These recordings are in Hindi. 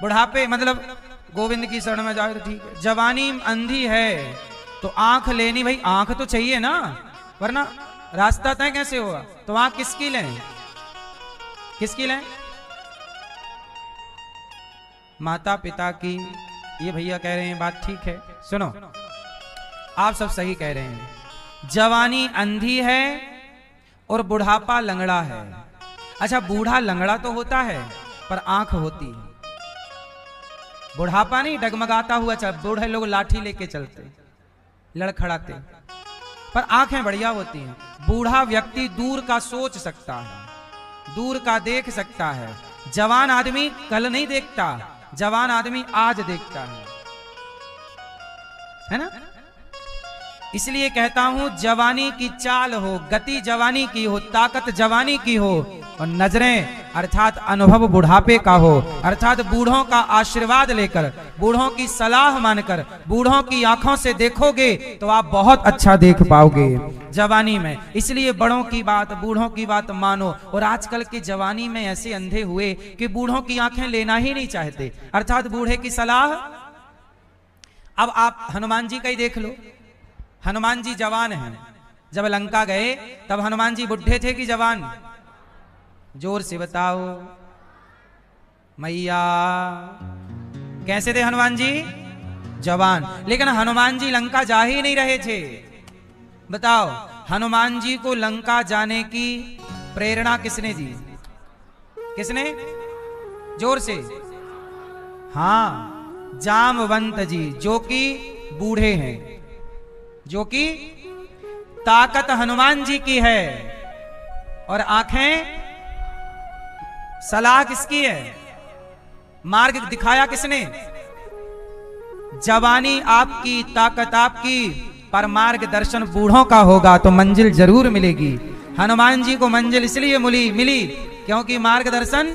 बुढ़ापे मतलब गोविंद की शरण में जाए तो ठीक है। जवानी अंधी है तो आंख लेनी, भाई आंख तो चाहिए ना, वरना रास्ता तय कैसे होगा। तो आंख किसकी लें, किसकी लें? माता पिता की। ये भैया कह रहे हैं बात ठीक है, सुनो आप सब सही कह रहे हैं। जवानी अंधी है और बुढ़ापा लंगड़ा है। अच्छा, बूढ़ा लंगड़ा तो होता है पर आंख होती है। बुढ़ापा नहीं डगमगाता हुआ चल, बूढ़े लोग लाठी लेके चलते, लड़खड़ाते, पर आंखें बढ़िया होती हैं। बूढ़ा व्यक्ति दूर का सोच सकता है, दूर का देख सकता है। जवान आदमी कल नहीं देखता, जवान आदमी आज देखता है ना। इसलिए कहता हूं जवानी की चाल हो, गति जवानी की हो, ताकत जवानी की हो, और नजरें अर्थात अनुभव बुढ़ापे का हो। अर्थात बूढ़ों का आशीर्वाद लेकर, बूढ़ों की सलाह मानकर, बूढ़ों की आंखों से देखोगे तो आप बहुत अच्छा देख पाओगे जवानी में। इसलिए बड़ों की बात, बूढ़ों की बात मानो। और आजकल के जवानी में ऐसे अंधे हुए कि बूढ़ों की आंखें लेना ही नहीं चाहते, अर्थात बूढ़े की सलाह। अब आप हनुमान जी का ही देख लो। हनुमान जी जवान हैं, जब लंका गए तब हनुमान जी बुढ़े थे कि जवान? जोर से बताओ मैया। कैसे थे हनुमान जी? जवान। लेकिन हनुमान जी लंका जा ही नहीं रहे थे। बताओ, हनुमान जी को लंका जाने की प्रेरणा किसने दी? किसने? जोर से। हाँ, जामवंत जी, जो कि बूढ़े हैं, जो कि ताकत हनुमान जी की है और आंखें सलाह किसकी है? मार्ग दिखाया किसने? जवानी आपकी, ताकत आपकी, पर मार्गदर्शन बूढ़ों का होगा तो मंजिल जरूर मिलेगी। हनुमान जी को मंजिल इसलिए मिली क्योंकि मार्गदर्शन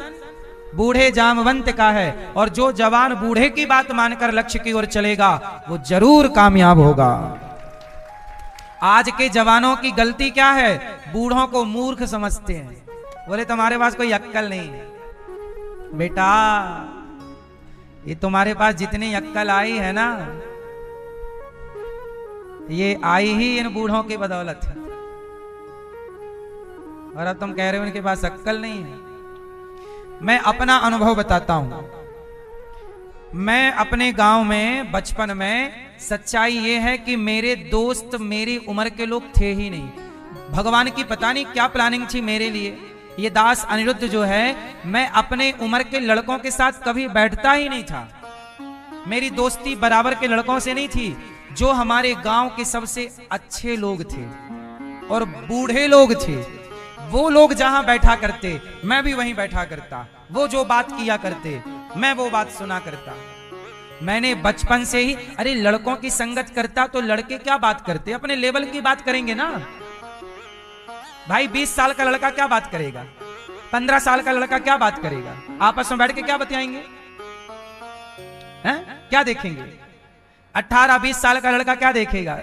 बूढ़े जामवंत का है। और जो जवान बूढ़े की बात मानकर लक्ष्य की ओर चलेगा वो जरूर कामयाब होगा। आज के जवानों की गलती क्या है? बूढ़ों को मूर्ख समझते हैं, बोले तुम्हारे पास कोई अक्कल नहीं है। बेटा, ये तुम्हारे पास जितनी अक्कल आई है ना, ये आई ही इन बूढ़ों की बदौलत है। और अब तुम कह रहे हो इनके पास अक्कल नहीं है। मैं अपना अनुभव बताता हूं। मैं अपने गांव में बचपन में, सच्चाई ये है कि मेरे दोस्त मेरी उम्र के लोग थे ही नहीं। भगवान की पता नहीं क्या प्लानिंग थी मेरे लिए। ये दास अनिरुद्ध जो है, मैं अपने उम्र के लड़कों के साथ कभी बैठता ही नहीं था। मेरी दोस्ती बराबर के लड़कों से नहीं थी। जो हमारे गांव के सबसे अच्छे लोग थे और बूढ़े लोग थे, वो लोग जहां बैठा करते मैं भी वहीं बैठा करता। वो जो बात किया करते मैं वो बात सुना करता। मैंने बचपन से ही, अरे लड़कों की संगत करता तो लड़के क्या बात करते? अपने लेवल की बात करेंगे ना भाई। 20 साल का लड़का क्या बात करेगा? 15 साल का लड़का क्या बात करेगा? आपस में बैठ के क्या बतियाएंगे? हैं? क्या देखेंगे? 18-20 साल का लड़का क्या देखेगा?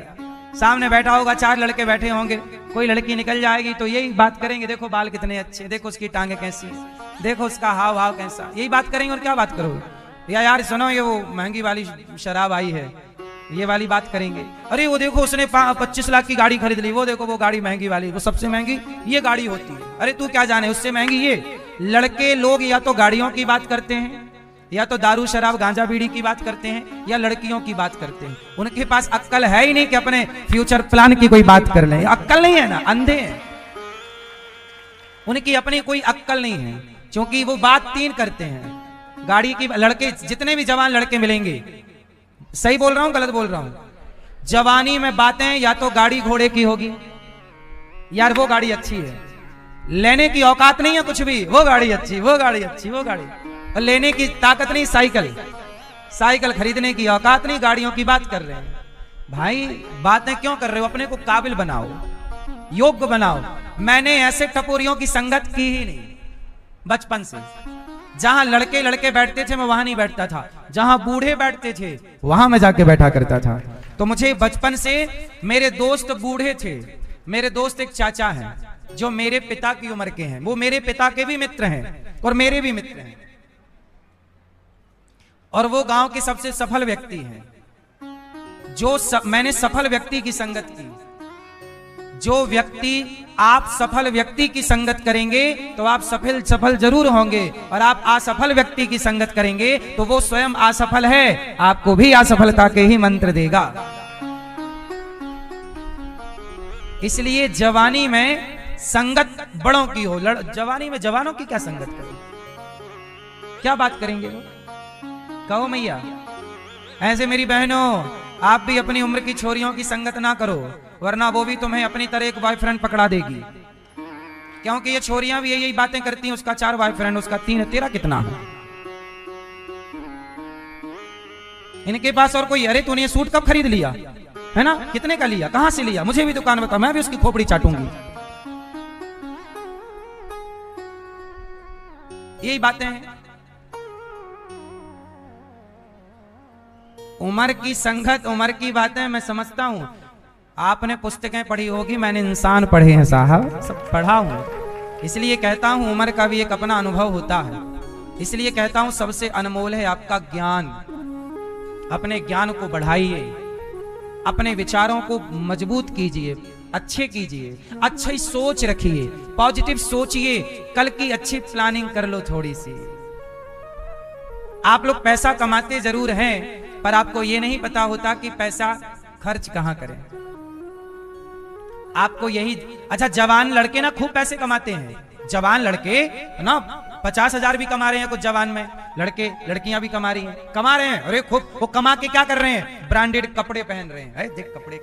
सामने बैठा होगा, 4 लड़के बैठे होंगे, कोई लड़की निकल जाएगी तो यही बात करेंगे, देखो बाल कितने अच्छे, देखो उसकी टांगे कैसी है, देखो उसका हाव भाव कैसा। यही बात करेंगे और क्या बात करोगे? या यार सुनो, ये वो महंगी वाली शराब आई है, ये वाली बात करेंगे। अरे वो देखो उसने 25 लाख की गाड़ी खरीद ली, वो देखो वो गाड़ी महंगी वाली, वो सबसे महंगी ये गाड़ी होती है। अरे तू क्या जाने उससे महंगी ये। लड़के लोग या तो गाड़ियों की बात करते हैं, या तो दारू शराब गांजा बीड़ी की बात करते हैं, या लड़कियों की बात करते हैं। उनके पास अक्कल है ही नहीं कि अपने फ्यूचर प्लान की कोई बात कर लें। अक्कल नहीं है ना, अंधे हैं। उनकी अपनी कोई अक्कल नहीं है, क्योंकि वो बात 3 करते हैं। गाड़ी की, लड़के जितने भी जवान लड़के मिलेंगे, सही बोल रहा हूं गलत बोल रहा हूं? जवानी में बातें या तो गाड़ी घोड़े की होगी, यार वो गाड़ी अच्छी है, लेने की औकात नहीं है कुछ भी, वो गाड़ी अच्छी, वो गाड़ी अच्छी, वो गाड़ी। और लेने की ताकत नहीं, साइकिल खरीदने की औकात नहीं, गाड़ियों की बात कर रहे हैं। भाई बातें क्यों कर रहे हो? अपने को काबिल बनाओ, योग्य बनाओ। मैंने ऐसे टपोरियों की संगत की ही नहीं बचपन से। जहां लड़के लड़के बैठते थे मैं वहां नहीं बैठता था, जहां बूढ़े बैठते थे वहां मैं जाके बैठा करता था। तो मुझे बचपन से मेरे दोस्त बूढ़े थे। मेरे दोस्त एक चाचा हैं जो मेरे पिता की उम्र के हैं, वो मेरे पिता के भी मित्र हैं और मेरे भी मित्र हैं। और वो गांव के सबसे सफल व्यक्ति हैं। मैंने सफल व्यक्ति की संगत की। जो व्यक्ति आप सफल व्यक्ति की संगत करेंगे तो आप सफल जरूर होंगे, और आप असफल व्यक्ति की संगत करेंगे तो वो स्वयं असफल है, आपको भी असफलता के ही मंत्र देगा। इसलिए जवानी में संगत बड़ों की हो। जवानी में जवानों की क्या संगत करें? क्या बात करेंगे वो? कहो मैया। ऐसे मेरी बहनों, आप भी अपनी उम्र की छोरियों की संगत ना करो, वरना वो भी तुम्हें अपनी तरह एक बॉयफ्रेंड पकड़ा देगी। क्योंकि ये छोरियां भी यही बातें करती हैं, उसका 4 बॉयफ्रेंड, उसका 3, तेरा कितना है? इनके पास और कोई, अरे तूने ये सूट कब खरीद लिया है ना, कितने का लिया, कहां से लिया, मुझे भी दुकान बता, मैं भी उसकी खोपड़ी चाटूंगी। यही बातें हैं। उम्र की संगत, उम्र की बातें मैं समझता हूं। आपने पुस्तकें पढ़ी होगी, मैंने इंसान पढ़े हैं साहब, सब पढ़ा हूं। इसलिए कहता हूं उम्र का भी एक अपना अनुभव होता है। इसलिए कहता हूं सबसे अनमोल है आपका ज्ञान। अपने ज्ञान को बढ़ाइए, अपने विचारों को मजबूत कीजिए, अच्छे कीजिए, अच्छी सोच रखिए, पॉजिटिव सोचिए, कल की अच्छी प्लानिंग कर लो थोड़ी सी। आप लोग पैसा कमाते जरूर हैं, पर आपको यह नहीं पता होता कि पैसा खर्च कहां करें। आपको यही, अच्छा जवान लड़के ना खूब पैसे कमाते हैं। जवान लड़के ना 50,000 भी कमा रहे हैं कुछ जवान में, लड़के लड़कियां भी कमा रही हैं, कमा रहे हैं। अरे खूब, वो कमा के क्या कर रहे हैं? ब्रांडेड कपड़े पहन रहे हैं। देख कपड़े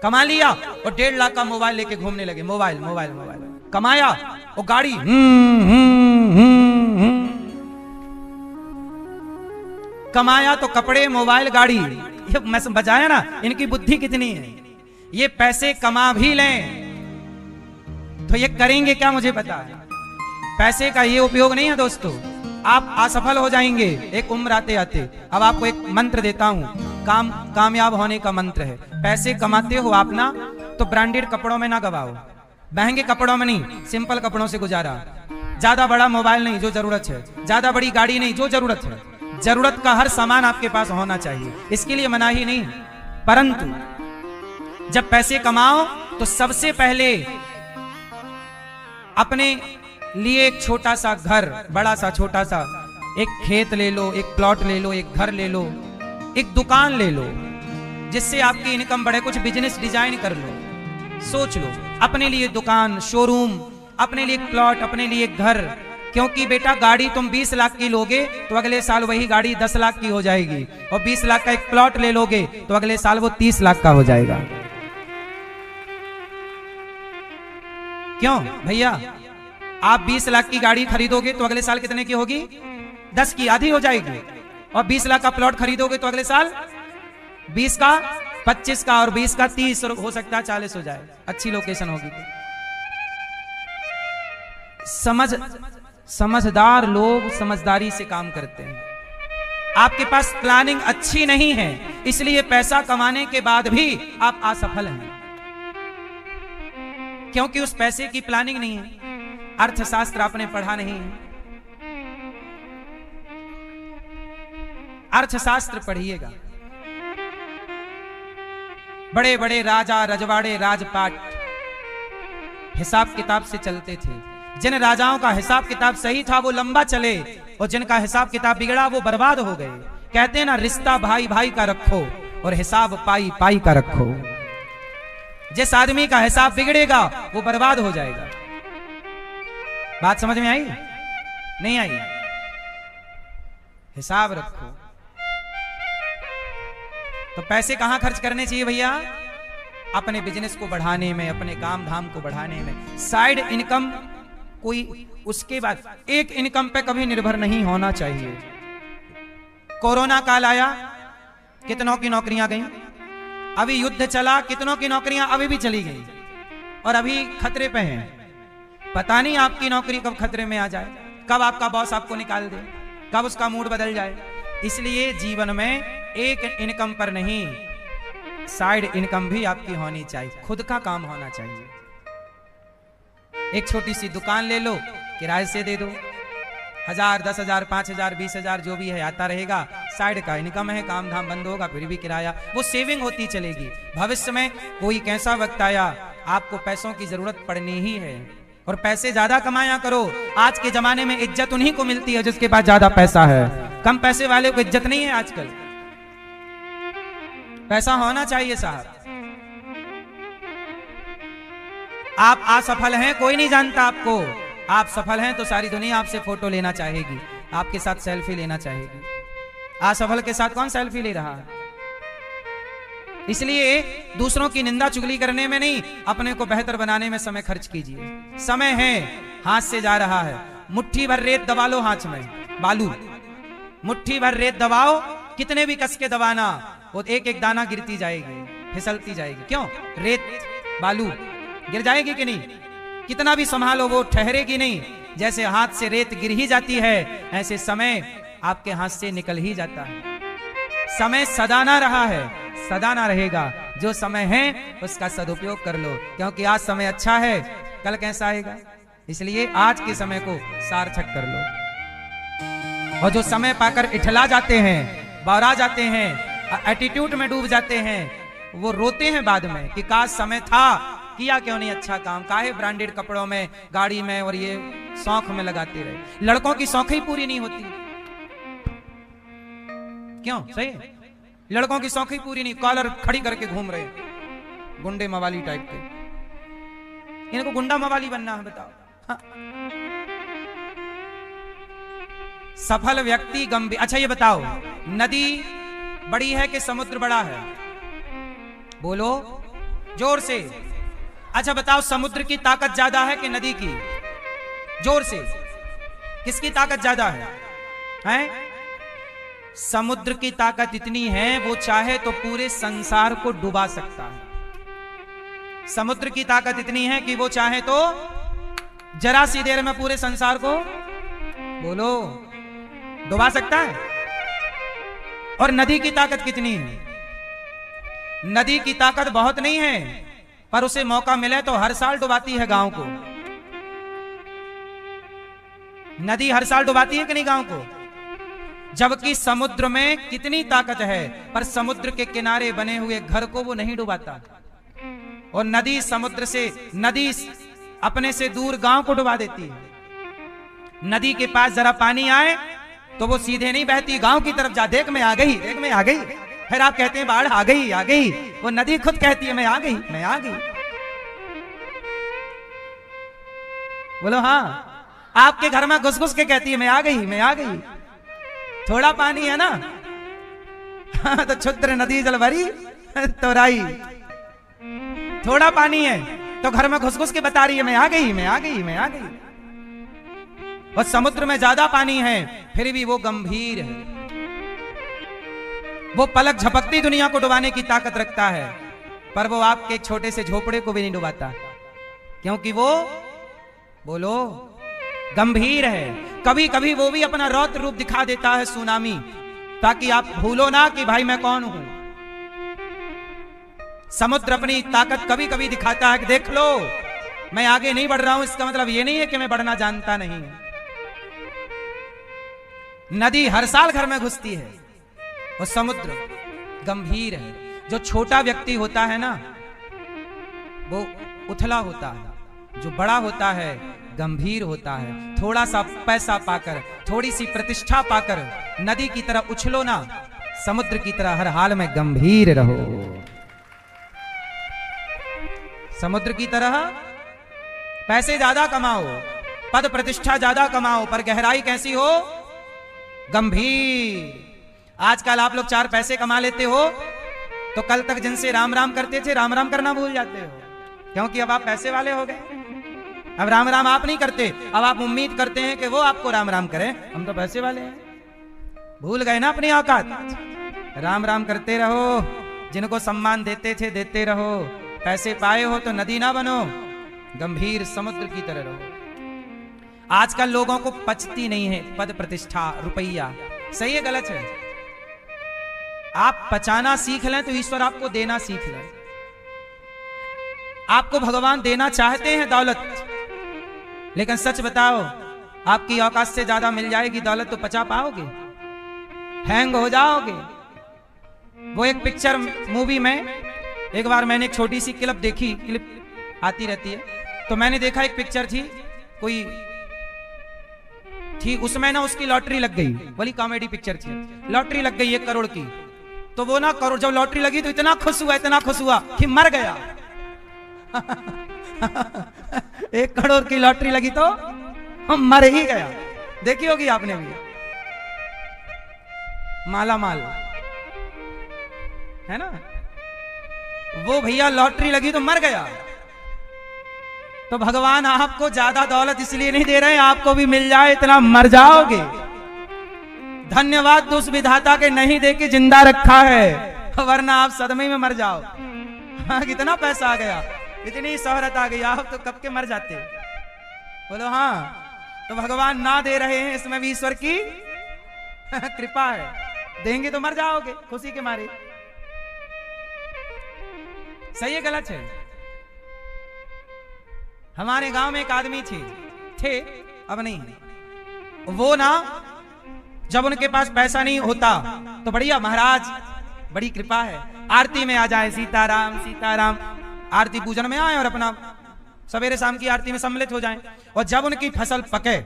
कमा लिया, और 1.5 लाख का मोबाइल लेके घूमने लगे। मोबाइल कमाया, वो गाड़ी कमाया, तो कपड़े, मोबाइल, गाड़ी। ये मैं बजाया ना, इनकी बुद्धि कितनी है। ये पैसे कमा भी लें तो ये करेंगे क्या मुझे पता है। पैसे का ये उपयोग नहीं है दोस्तों, आप असफल हो जाएंगे एक उम्र आते आते। अब आपको एक मंत्र देता हूं, कामयाब होने का मंत्र है। पैसे कमाते हो आप ना, तो ब्रांडेड कपड़ों में ना गवाओ, महंगे कपड़ों में नहीं, सिंपल कपड़ों से गुजारा। ज्यादा बड़ा मोबाइल नहीं जो जरूरत है, ज्यादा बड़ी गाड़ी नहीं जो जरूरत है। जरूरत का हर सामान आपके पास होना चाहिए, इसके लिए मनाही नहीं। परंतु जब पैसे कमाओ तो सबसे पहले अपने लिए एक छोटा सा घर, बड़ा सा छोटा सा, एक खेत ले लो, एक प्लॉट ले लो, एक घर ले लो, एक दुकान ले लो, जिससे आपकी इनकम बढ़े। कुछ बिजनेस डिजाइन कर लो, सोच लो, अपने लिए दुकान, शोरूम, अपने लिए एक प्लॉट, अपने लिए एक घर। क्योंकि बेटा गाड़ी तुम 20 लाख की लोगे तो अगले साल वही गाड़ी 10 लाख की हो जाएगी, और 20 लाख का एक प्लॉट ले लोगे तो अगले साल वो 30 लाख का हो जाएगा। क्यों भैया? आप 20 लाख की गाड़ी खरीदोगे तो अगले साल कितने की होगी? 10 की, आधी हो जाएगी। और 20 लाख का प्लॉट खरीदोगे तो अगले साल 20 का, 25 का, और 20 का 30, और हो सकता है 40 हो जाए, अच्छी लोकेशन होगी तो। समझदार लोग समझदारी से काम करते हैं। आपके पास प्लानिंग अच्छी नहीं है, इसलिए पैसा कमाने के बाद भी आप असफल हैं, क्योंकि उस पैसे की प्लानिंग नहीं है। अर्थशास्त्र आपने पढ़ा नहीं है। अर्थशास्त्र पढ़िएगा। बड़े बड़े राजा, रजवाड़े, राजपाट हिसाब किताब से चलते थे। जिन राजाओं का हिसाब किताब सही था वो लंबा चले, और जिनका हिसाब किताब बिगड़ा वो बर्बाद हो गए। कहते हैं ना, रिश्ता भाई भाई का रखो और हिसाब पाई पाई का रखो। जिस आदमी का हिसाब बिगड़ेगा वो बर्बाद हो जाएगा। बात समझ में आई? नहीं आई? हिसाब रखो। तो पैसे कहां खर्च करने चाहिए भैया? अपने बिजनेस को बढ़ाने में, अपने काम धाम को बढ़ाने में। साइड इनकम कोई, उसके बाद एक इनकम पे कभी निर्भर नहीं होना चाहिए। कोरोना काल आया, कितनों की नौकरियां गई। अभी युद्ध चला, कितनों की नौकरियां अभी भी चली गई, और अभी खतरे पे हैं। पता नहीं आपकी नौकरी कब खतरे में आ जाए, कब आपका बॉस आपको निकाल दे, कब उसका मूड बदल जाए। इसलिए जीवन में एक इनकम पर नहीं, साइड इनकम भी आपकी होनी चाहिए, खुद का काम होना चाहिए। एक छोटी सी दुकान ले लो, किराए से दे दो, 1000, 10,000, 5,000, 20,000 जो भी है आता रहेगा, साइड का इनकम है, काम धाम बंद होगा फिर भी किराया, वो सेविंग होती चलेगी। भविष्य में कोई कैसा वक्त आया, आपको पैसों की जरूरत पड़नी ही है, और पैसे ज्यादा कमाया करो। आज के जमाने में इज्जत उन्हीं को मिलती है जिसके पास ज्यादा पैसा है, कम पैसे वाले को इज्जत नहीं है आजकल। पैसा होना चाहिए साहब। आप असफल हैं, कोई नहीं जानता आपको, आप सफल हैं तो सारी दुनिया आपसे फोटो लेना चाहेगी, आपके साथ सेल्फी लेना चाहेगी। असफल के साथ कौन सेल्फी ले रहा है? इसलिए दूसरों की निंदा चुगली करने में नहीं, अपने को बेहतर बनाने में समय खर्च कीजिए। समय है, हाथ से जा रहा है, मुट्ठी भर रेत दबा लो हाथ में, बालू, मुट्ठी भर रेत दबाओ, कितने भी कस के दबाना, वो एक एक दाना गिरती जाएगी, फिसलती जाएगी। क्यों? रेत बालू गिर जाएगी कि नहीं? कितना भी संभालो वो ठहरेगी नहीं। जैसे हाथ से रेत गिर ही जाती है, ऐसे समय आपके हाथ से निकल ही जाता है। समय सदा ना रहा है, सदा ना रहेगा। जो समय है उसका सदुपयोग कर लो, क्योंकि आज समय अच्छा है, कल कैसा आएगा। इसलिए आज के समय को सार्थक कर लो। और जो समय पाकर इठला जाते हैं, बौरा जाते हैं, एटीट्यूड में डूब जाते हैं, वो रोते हैं बाद में कि काश समय था, किया क्यों नहीं अच्छा काम, काहे ब्रांडेड कपड़ों में, गाड़ी में और ये शौक में लगाते रहे। लड़कों की शौक ही पूरी नहीं होती, क्यों? सही, लड़कों की शौक ही पूरी नहीं, कॉलर खड़ी करके घूम रहे, गुंडे मवाली टाइप के। इनको गुंडा मवाली बनना है, बताओ। हाँ। सफल व्यक्ति गंभीर। अच्छा ये बताओ, नदी बड़ी है कि समुद्र बड़ा है? बोलो जोर से। अच्छा बताओ, समुद्र की ताकत ज्यादा है कि नदी की? जोर से, किसकी ताकत ज्यादा है? हैं? समुद्र की ताकत इतनी है, वो चाहे तो पूरे संसार को डुबा सकता है। समुद्र की ताकत इतनी है कि वो चाहे तो जरा सी देर में पूरे संसार को, बोलो, डुबा सकता है। और नदी की ताकत कितनी है? नदी की ताकत बहुत नहीं है, पर उसे मौका मिले तो हर साल डुबाती है गांव को। नदी हर साल डुबाती है कि नहीं गांव को? जबकि समुद्र में कितनी ताकत है, पर समुद्र के किनारे बने हुए घर को वो नहीं डुबाता। और नदी समुद्र से, नदी अपने से दूर गांव को डुबा देती है। नदी के पास जरा पानी आए तो वो सीधे नहीं बहती, गांव की तरफ जा, देख मैं आ गई, देख मैं आ गई। फिर आप कहते हैं बाढ़ आ गई, आ गई। वो नदी खुद कहती है मैं आ गई, मैं आ गई। बोलो हाँ, आपके घर में घुस घुस के कहती है मैं आ गई, मैं आ गई। थोड़ा पानी है ना, हाँ, तो क्षुद्र नदी जल भरी तोराई। थोड़ा पानी है तो घर में घुस घुस के बता रही है मैं आ गई, मैं आ गई, मैं आ गई। और समुद्र में ज्यादा पानी है, फिर भी वो गंभीर है। वो पलक झपकती दुनिया को डुबाने की ताकत रखता है, पर वो आपके एक छोटे से झोपड़े को भी नहीं डुबाता, क्योंकि वो, बोलो, गंभीर है। कभी कभी वो भी अपना रौद्र रूप दिखा देता है, सुनामी, ताकि आप भूलो ना कि भाई मैं कौन हूं। समुद्र अपनी ताकत कभी कभी दिखाता है कि देख लो मैं आगे नहीं बढ़ रहा हूं, इसका मतलब ये नहीं है कि मैं बढ़ना जानता नहीं। नदी हर साल घर में घुसती है, और समुद्र गंभीर है। जो छोटा व्यक्ति होता है ना, वो उथला होता है, जो बड़ा होता है गंभीर होता है। थोड़ा सा पैसा पाकर, थोड़ी सी प्रतिष्ठा पाकर नदी की तरह उछलो ना, समुद्र की तरह हर हाल में गंभीर रहो। समुद्र की तरह पैसे ज्यादा कमाओ, पद प्रतिष्ठा ज्यादा कमाओ, पर गहराई कैसी हो? गंभीर। आजकल आप लोग 4 पैसे कमा लेते हो तो कल तक जिनसे राम राम करते थे, राम राम करना भूल जाते हो, क्योंकि अब आप पैसे वाले हो गए। अब राम राम आप नहीं करते, अब आप उम्मीद करते हैं कि वो आपको राम राम करें, हम तो पैसे वाले हैं। भूल गए ना अपनी औकात। राम राम करते रहो, जिनको सम्मान देते थे देते रहो। पैसे पाए हो तो नदी ना बनो, गंभीर समुद्र की तरह रहो। आजकल लोगों को पचती नहीं है पद प्रतिष्ठा रुपया। सही है गलत है? आप पचाना सीख लें तो ईश्वर आपको देना सीख ले। आपको भगवान देना चाहते हैं दौलत, लेकिन सच बताओ आपकी औकात से ज्यादा मिल जाएगी दौलत तो पचा पाओगे, हैंग हो जाओगे। वो एक पिक्चर मूवी में एक बार मैंने एक छोटी सी क्लिप आती रहती है, तो मैंने देखा एक पिक्चर थी कोई थी, उसमें ना उसकी लॉटरी लग गई, बड़ी कॉमेडी पिक्चर थी, लॉटरी लग गई 1 करोड़ की। तो वो ना करोड़ जब लॉटरी लगी तो इतना खुश हुआ कि मर गया। 1 करोड़ की लॉटरी लगी तो हम मर ही गया। देखी होगी आपने भी, माला माल है ना, वो भैया लॉटरी लगी तो मर गया। तो भगवान आपको ज्यादा दौलत इसलिए नहीं दे रहे हैं, आपको भी मिल जाए इतना मर जाओगे। धन्यवाद उस विधाता के नहीं दे के जिंदा रखा है, वरना आप सदमे में मर जाओ। हाँ, कितना पैसा आ गया, इतनी शोहरत आ गई, आप तो कब के मर जाते। बोलो हाँ, तो भगवान ना दे रहे हैं, इसमें भी ईश्वर की कृपा है, देंगे तो मर जाओगे खुशी के मारे। सही है गलत है? हमारे गांव में एक आदमी थे, अब नहीं है। वो ना जब उनके पास पैसा नहीं होता तो बढ़िया महाराज बड़ी कृपा है, आरती में आ जाए, सीताराम सीताराम, आरती पूजन में आए और अपना सवेरे शाम की आरती में सम्मिलित हो जाएं। और जब उनकी फसल पके,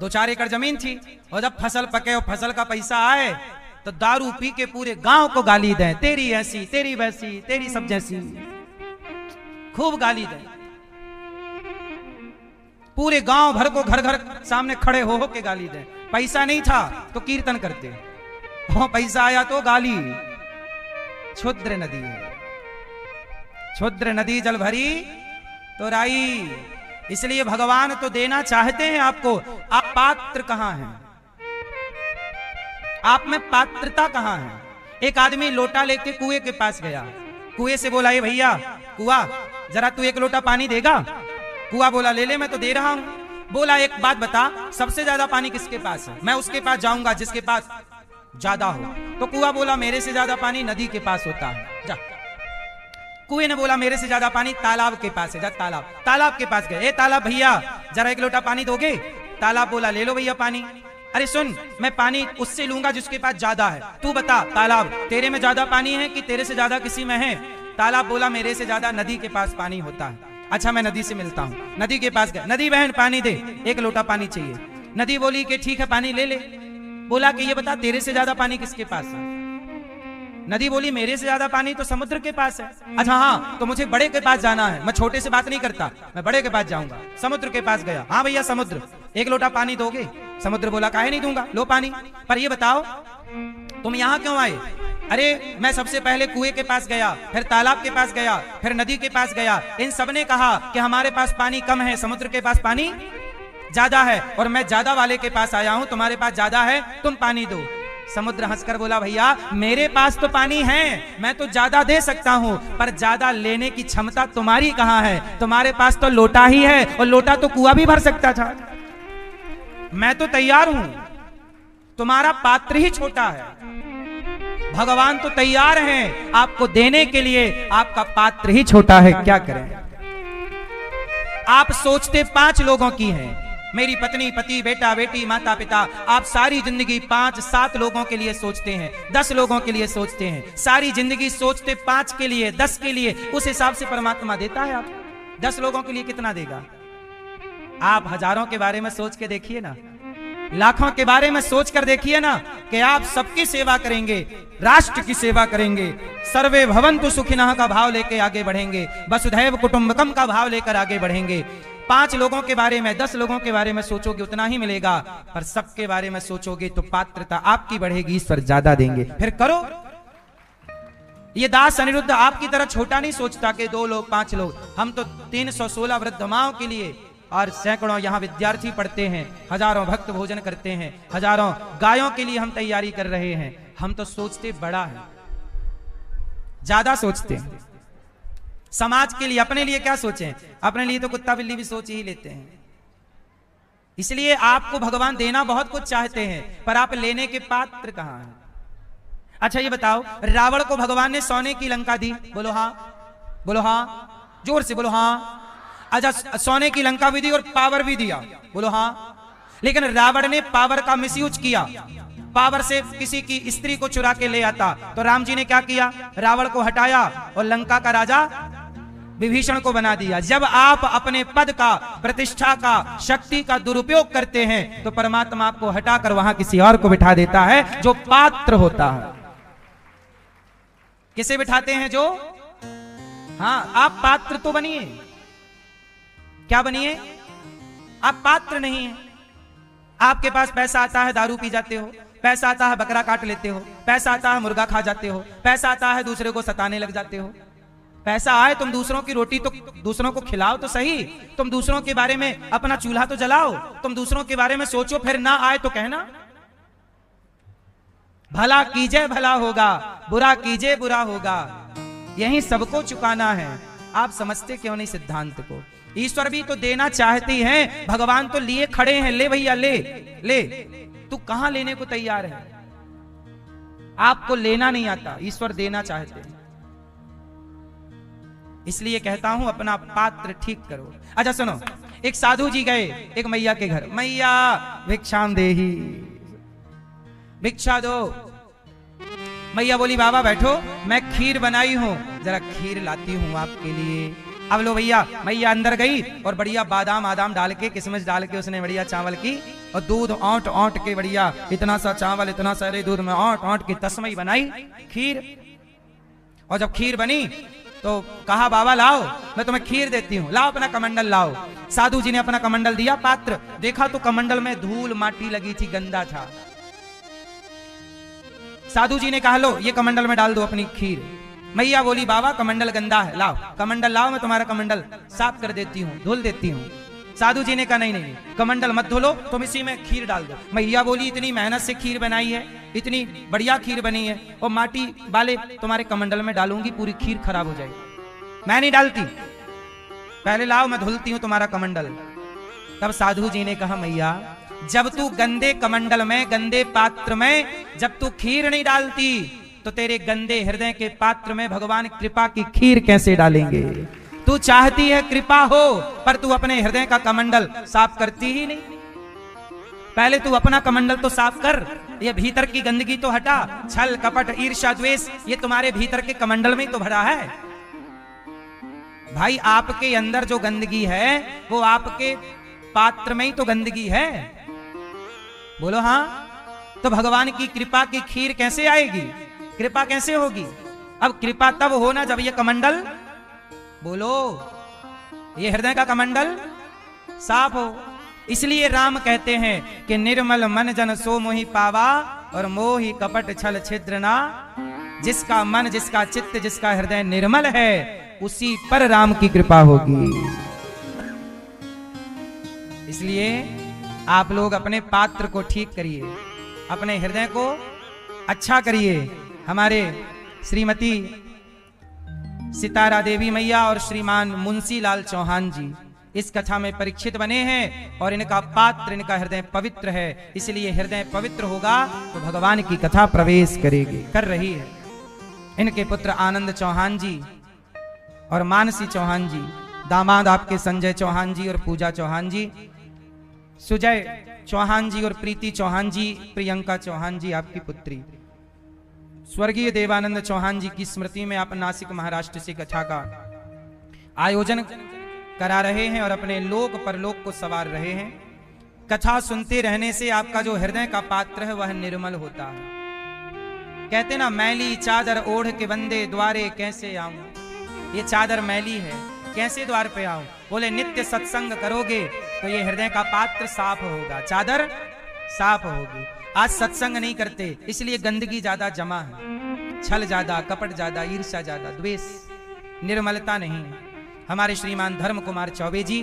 2-4 एकड़ जमीन थी, और जब फसल पके और फसल का पैसा आए तो दारू पी के पूरे गांव को गाली दें, तेरी ऐसी तेरी वैसी तेरी सब जैसी, खूब गाली दें। पूरे गांव भर को घर घर सामने खड़े हो के गाली दें। पैसा नहीं था तो कीर्तन करते, और पैसा आया तो गाली। क्षुद्र नदी है, क्षुद्र नदी जल भरी तो राई। इसलिए भगवान तो देना चाहते हैं आपको, आप पात्र कहां हैं, आप में पात्रता कहां है। एक आदमी लोटा लेके कुएं के पास गया, कुएं से बोला, ये भैया कुआ जरा तू 1 लोटा पानी देगा। कुआ बोला, ले ले मैं तो दे रहा हूं। बोला, एक बात बता, सबसे ज्यादा पानी किसके पास है, मैं उसके पास जाऊंगा जिसके पास ज्यादा हो। तो कुआ बोला, मेरे से ज्यादा पानी नदी के पास होता है, जा। कुएं ने बोला, मेरे से ज्यादा पानी तालाब के पास है, जा तालाब। तालाब के पास गए, ए तालाब भैया जरा 1 लोटा पानी दोगे। तालाब बोला, ले लो भैया पानी। अरे सुन, मैं पानी उससे लूंगा जिसके पास ज्यादा है, तू बता तालाब तेरे में ज्यादा पानी है कि तेरे से ज्यादा किसी में है। तालाब बोला, मेरे से ज्यादा नदी के पास पानी होता है। अच्छा, मैं नदी से मिलता हूँ। नदी के पास गया, नदी बहन पानी दे, 1 लोटा पानी चाहिए। नदी बोली कि ठीक है पानी ले ले। बोला कि ये बता तेरे से ज्यादा पानी किसके पास है। नदी बोली, मेरे से ज्यादा पानी तो समुद्र के पास है। अच्छा हाँ, तो मुझे बड़े के पास जाना है, मैं छोटे से बात नहीं करता, मैं बड़े के पास जाऊंगा। समुद्र के पास गया, हाँ भैया समुद्र 1 लोटा पानी दोगे। समुद्र बोला, काहे नहीं दूंगा, लो पानी। पर ये बताओ तुम यहाँ क्यों आए। अरे मैं सबसे पहले कुएं के पास गया, फिर तालाब के पास गया, फिर नदी के पास गया। इन सबने कहा कि हमारे पास पानी कम है, समुद्र के पास पानी ज्यादा है, और मैं ज्यादा वाले के पास आया हूं, तुम्हारे पास ज्यादा है, तुम पानी दो। समुद्र हंसकर बोला, भैया मेरे पास तो पानी है, मैं तो ज्यादा दे सकता हूं, पर ज्यादा लेने की क्षमता तुम्हारी कहां है। तुम्हारे पास तो लोटा ही है, और लोटा तो कुआं भी भर सकता था। मैं तो तैयार हूं, तुम्हारा पात्र ही छोटा है। भगवान तो तैयार हैं आपको देने के लिए, आपका पात्र ही छोटा है, क्या करें। आप सोचते 5 लोगों की हैं, मेरी पत्नी पति बेटा बेटी माता पिता। आप सारी जिंदगी 5-7 लोगों के लिए सोचते हैं, 10 लोगों के लिए सोचते हैं। सारी जिंदगी सोचते 5 के लिए 10 के लिए, उस हिसाब से परमात्मा देता है। आप 10 लोगों के लिए कितना देगा। आप हजारों के बारे में सोच के देखिए ना, लाखों के बारे में सोच कर देखिए ना, कि आप सबकी सेवा करेंगे, राष्ट्र की सेवा करेंगे, सर्वे भवन्तु सुखिनः का भाव लेके आगे बढ़ेंगे, वसुधैव कुटुंबकम का भाव लेकर आगे बढ़ेंगे। 5 लोगों के बारे में 10 लोगों के बारे में सोचोगे उतना ही मिलेगा, पर सबके बारे में सोचोगे तो पात्रता आपकी बढ़ेगी, ईश्वर ज्यादा देंगे। फिर करो। ये दास अनिरुद्ध आपकी तरह छोटा नहीं सोचता कि 2 लोग 5 लोग, हम तो 316 वृद्ध माओं के लिए, और सैकड़ों यहाँ विद्यार्थी पढ़ते हैं, हजारों भक्त भोजन करते हैं, हजारों गायों के लिए हम तैयारी कर रहे हैं। हम तो सोचते बड़ा है, ज्यादा सोचते हैं। समाज के लिए, अपने लिए क्या सोचें, अपने लिए तो कुत्ता बिल्ली भी सोच ही लेते हैं। इसलिए आपको भगवान देना बहुत कुछ चाहते हैं, पर आप लेने के पात्र कहां हैं। अच्छा ये बताओ, रावण को भगवान ने सोने की लंका दी, बोलो हाँ, बोलो हाँ, जोर से बोलो हाँ। अच्छा, सोने की लंका भी दी और पावर भी दिया, बोलो हाँ। लेकिन रावण ने पावर का मिसयूज किया, पावर से किसी की स्त्री को चुरा के ले आता, तो राम जी ने क्या किया, रावण को हटाया और लंका का राजा विभीषण को बना दिया। जब आप अपने पद का, प्रतिष्ठा का, शक्ति का दुरुपयोग करते हैं तो परमात्मा आपको हटाकर वहां किसी और को बिठा देता है जो पात्र होता है। किसे बिठाते हैं? जो, हाँ, आप पात्र तो बनिए। क्या बनिए? आप पात्र नहीं है। आपके पास पैसा आता है, दारू पी जाते हो, पैसा आता है, बकरा काट लेते हो, पैसा आता है, मुर्गा खा जाते हो, पैसा आता है, दूसरे को सताने लग जाते हो। पैसा आए, तुम दूसरों की रोटी तो दूसरों को खिलाओ तो सही, तुम दूसरों के बारे में अपना चूल्हा तो जलाओ, तुम दूसरों के बारे में सोचो, फिर ना आए तो कहना। भला कीजिए भला होगा, बुरा कीजिए बुरा होगा, यही सबको चुकाना है। आप समझते क्यों नहीं सिद्धांत को? ईश्वर भी तो देना चाहते हैं, भगवान तो लिए खड़े हैं, ले भैया ले ले। तू कहां लेने को तैयार है? आपको लेना नहीं आता, ईश्वर देना चाहते हैं। इसलिए कहता हूं अपना पात्र ठीक करो। अच्छा सुनो, एक साधु जी गए एक मैया के घर, मैया भिक्षाम देही, भिक्षा दो। मैया बोली बाबा बैठो, मैं खीर बनाई हूं, जरा खीर लाती हूं आपके लिए। अब लो भैया, मैया अंदर गई और बढ़िया बादाम आदाम डाल के, किशमिश डाल के उसने बढ़िया चावल की और दूध औंट औंट के बढ़िया, इतना सा चावल इतना सारे दूध में औंट औंट के तस्मई बनाई खीर। और जब खीर बनी तो कहा बाबा लाओ, मैं तुम्हें खीर देती हूं, लाओ अपना कमंडल लाओ। साधु जी ने अपना कमंडल दिया, पात्र देखा तो कमंडल में धूल माटी लगी थी, गंदा था। साधु जी ने कहा लो ये कमंडल में डाल दो अपनी खीर। मैया बोली बाबा कमंडल गंदा है, लाओ कमंडल लाओ, मैं तुम्हारा कमंडल साफ कर देती हूँ, धुल देती हूँ। साधु जी ने कहा नहीं नहीं, कमंडल मत धुलो, तुम इसी में खीर डाल दो। मैया बोली इतनी मेहनत से खीर बनाई है, इतनी बढ़िया खीर बनी है, और माटी वाले तुम्हारे कमंडल में डालूंगी, पूरी खीर खराब हो जाएगी, मैं नहीं डालती, पहले लाओ मैं धुलती हूं तुम्हारा कमंडल। तब साधु जी ने कहा मैया जब तू गंदे कमंडल में, गंदे पात्र में जब तू खीर नहीं डालती तो तेरे गंदे हृदय के पात्र में भगवान कृपा की खीर कैसे डालेंगे? तू चाहती है कृपा हो, पर तू अपने हृदय का कमंडल साफ करती ही नहीं। पहले तू अपना कमंडल तो साफ कर, ये भीतर की गंदगी तो हटा। छल कपट ईर्ष्या द्वेष ये तुम्हारे भीतर के कमंडल में ही तो भरा है। भाई आपके अंदर जो गंदगी है वो आपके पात्र में ही तो गंदगी है, बोलो हाँ। तो भगवान की कृपा की खीर कैसे आएगी? कृपा कैसे होगी? अब कृपा तब हो ना जब ये कमंडल, बोलो, ये हृदय का कमंडल साफ हो। इसलिए राम कहते हैं कि निर्मल मन जन सो मोहि पावा, और मोहि कपट छल छिद्र ना। जिसका मन, जिसका चित्त, जिसका हृदय निर्मल है उसी पर राम की कृपा होगी। इसलिए आप लोग अपने पात्र को ठीक करिए, अपने हृदय को अच्छा करिए। हमारे श्रीमती सितारा देवी मैया और श्रीमान मुंशी लाल चौहान जी इस कथा में परीक्षित बने हैं, और इनका पात्र, इनका हृदय पवित्र है। इसलिए हृदय पवित्र होगा तो भगवान की कथा प्रवेश करेगी, कर रही है। इनके पुत्र आनंद चौहान जी और मानसी चौहान जी, दामाद आपके संजय चौहान जी और पूजा चौहान जी, सुजय चौहान जी और प्रीति चौहान जी, प्रियंका चौहान जी आपकी पुत्री। स्वर्गीय देवानंद चौहान जी की स्मृति में आप नासिक महाराष्ट्र से कथा का आयोजन करा रहे हैं और अपने लोक परलोक को सवार रहे हैं। कथा सुनते रहने से आपका जो हृदय का पात्र है वह निर्मल होता है। कहते ना मैली चादर ओढ़ के बंदे द्वारे कैसे आऊं, ये चादर मैली है, कैसे द्वार पे आऊं? बोले नित्य सत्संग करोगे तो ये हृदय का पात्र साफ होगा, चादर साफ होगी। आज सत्संग नहीं करते इसलिए गंदगी ज्यादा जमा है, छल ज्यादा, कपट ज्यादा, ईर्ष्या ज्यादा, द्वेष, निर्मलता नहीं है। हमारे श्रीमान धर्म कुमार चौबे जी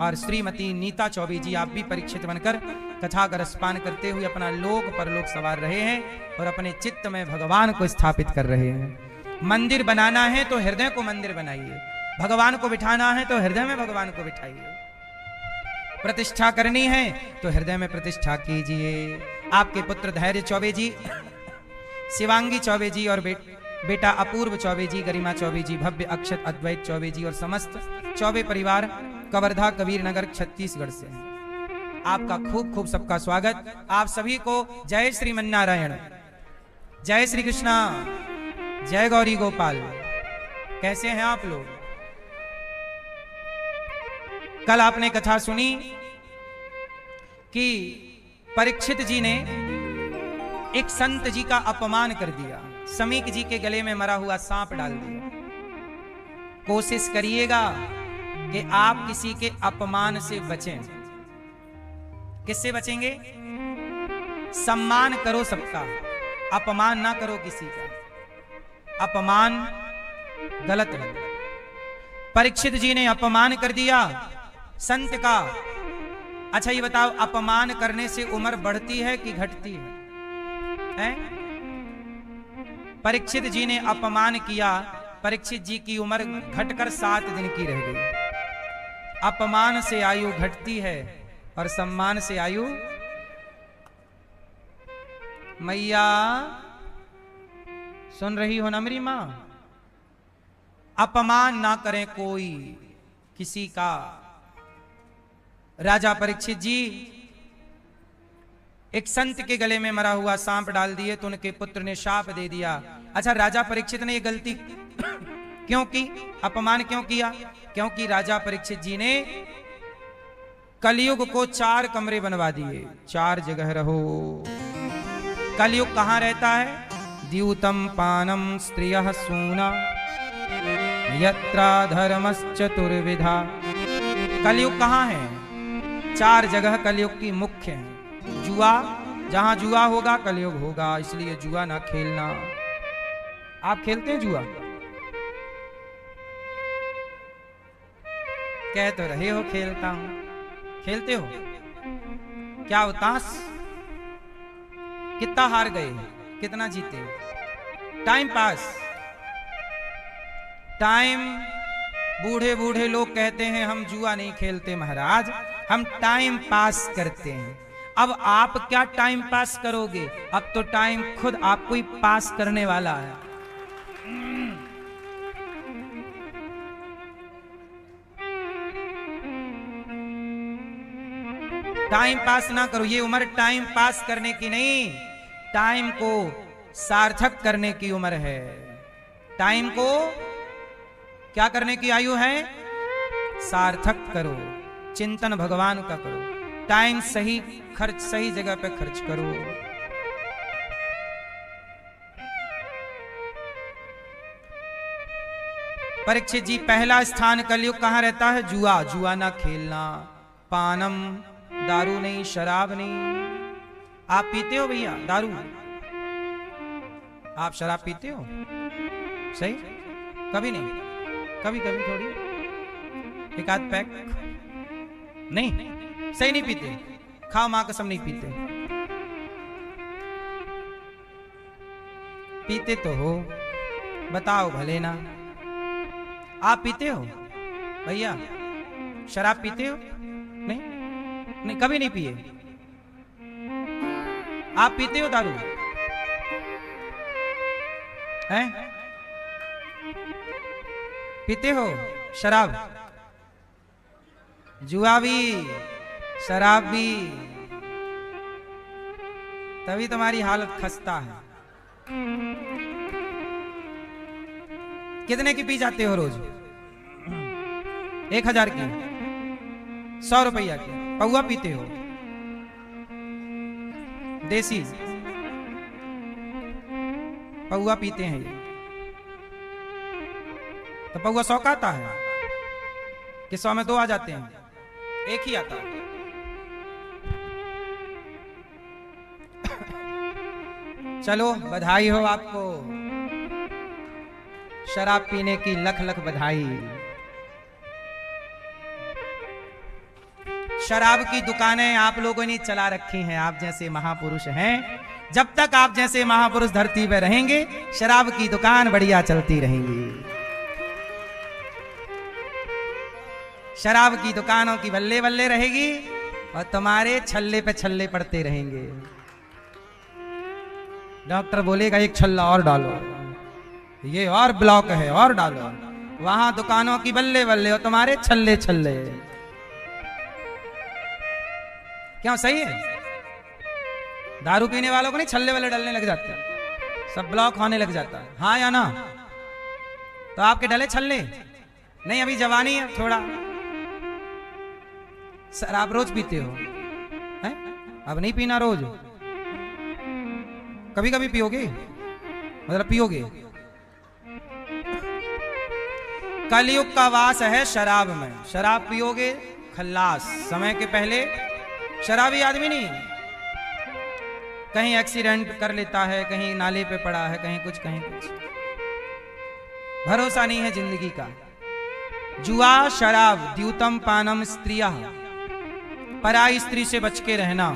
और श्रीमती नीता चौबे जी आप भी परीक्षित बनकर कथा का रसपान करते हुए अपना लोक परलोक सवार रहे हैं और अपने चित्त में भगवान को स्थापित कर रहे हैं। मंदिर बनाना है तो हृदय को मंदिर बनाइए, भगवान को बिठाना है तो हृदय में भगवान को बिठाइए, प्रतिष्ठा करनी है तो हृदय में प्रतिष्ठा कीजिए। आपके पुत्र धैर्य चौबे जी, शिवांगी चौबे जी और बेटा अपूर्व चौबे जी, गरिमा चौबे जी, भव्य अक्षत अद्वैत चौबे जी और समस्त चौबे परिवार कवर्धा कबीर नगर छत्तीसगढ़ से हैं। आपका खूब खूब सबका स्वागत। आप सभी को जय श्रीमन्नारायण, जय श्री कृष्णा, जय गौरी गोपाल। कैसे हैं आप लोग? कल आपने कथा सुनी कि परीक्षित जी ने एक संत जी का अपमान कर दिया, समीक जी के गले में मरा हुआ सांप डाल दिया। कोशिश करिएगा कि आप किसी के अपमान से बचें। किससे बचेंगे? सम्मान करो सबका, अपमान ना करो किसी का। अपमान गलत है। परीक्षित जी ने अपमान कर दिया संत का। अच्छा ये बताओ, अपमान करने से उम्र बढ़ती है कि घटती है? परीक्षित जी ने अपमान किया, परीक्षित जी की उम्र घटकर 7 दिन की रह गई। अपमान से आयु घटती है और सम्मान से आयु। मैया सुन रही हो ना मेरी मां? अपमान ना करें कोई किसी का। राजा परीक्षित जी एक संत के गले में मरा हुआ सांप डाल दिए तो उनके पुत्र ने शाप दे दिया। अच्छा, राजा परीक्षित ने ये गलती क्यों की? अपमान क्यों किया? क्योंकि राजा परीक्षित जी ने कलयुग को 4 कमरे बनवा दिए। 4 जगह रहो। कलयुग कहां रहता है? द्यूतम पानम स्त्रियः सूना यत्रा धर्मश्चतुर्विधा। कलयुग कहां है? 4 जगह कलयुग की मुख्य है। जुआ, जहां जुआ होगा कलयुग होगा, इसलिए जुआ ना खेलना। आप खेलते हैं जुआ? कह तो रहे हो खेलता हूं। खेलते हो? क्या होता? कितना हार गए, कितना जीते? Time pass. टाइम, बूढ़े बूढ़े लोग कहते हैं हम जुआ नहीं खेलते महाराज, हम टाइम पास करते हैं। अब आप क्या टाइम पास करोगे? अब तो टाइम खुद आपको ही पास करने वाला है। टाइम पास ना करो। ये उम्र टाइम पास करने की नहीं, टाइम को सार्थक करने की उम्र है। टाइम को क्या करने की आयु है? सार्थक करो, चिंतन भगवान का करो, टाइम सही खर्च, सही जगह पे खर्च करो। परीक्षित जी, पहला स्थान कलयुग कहां रहता है? जुआ। जुआ ना खेलना। पानम, दारू नहीं, शराब नहीं। आप पीते हो भैया दारू? आप शराब पीते हो? सही? कभी नहीं? कभी कभी थोड़ी, एक आध पैक? नहीं, सही नहीं पीते। खाओ मां कसम, नहीं पीते। पीते तो हो, बताओ भले ना। आप पीते हो भैया? शराब पीते हो? नहीं, नहीं, कभी नहीं पिए। आप पीते हो दारू? हैं? पीते हो शराब? जुआ भी, शराब भी। तभी तुम्हारी हालत खस्ता है। कितने की पी जाते हो रोज? 1000 की, 100 रुपया की पौवा पीते हो? देसी पौवा पीते हैं ये। तो पौवा 100 का आता है कि 100 में 2 आ जाते हैं? एक ही आता है। चलो बधाई हो आपको, शराब पीने की लख लख बधाई। शराब की दुकानें आप लोगों ने चला रखी हैं, आप जैसे महापुरुष हैं। जब तक आप जैसे महापुरुष धरती पे रहेंगे, शराब की दुकान बढ़िया चलती रहेंगी। शराब की दुकानों की बल्ले बल्ले रहेगी और तुम्हारे छल्ले पे छल्ले पड़ते रहेंगे। डॉक्टर बोलेगा एक छल्ला और डालो, ये और ब्लॉक है और डालो। वहां दुकानों की बल्ले बल्ले और तुम्हारे छल्ले छल्ले। क्या सही है? दारू पीने वालों को नहीं छल्ले वाले डलने लग जाते, सब ब्लॉक होने लग जाता है, हाँ या ना? तो आपके डले छल्ले नहीं, अभी जवानी है थोड़ा। सर आप रोज पीते हो हैं? अब नहीं पीना रोज, कभी कभी पियोगे, मतलब पियोगे। कलयुग का वास है शराब में, शराब पियोगे खल्लास। समय के पहले शराबी आदमी नहीं, कहीं एक्सीडेंट कर लेता है, कहीं नाले पे पड़ा है, कहीं कुछ कहीं कुछ, भरोसा नहीं है जिंदगी का। जुआ शराब द्यूतम पानम स्त्रिया, पराई स्त्री से बच के रहना।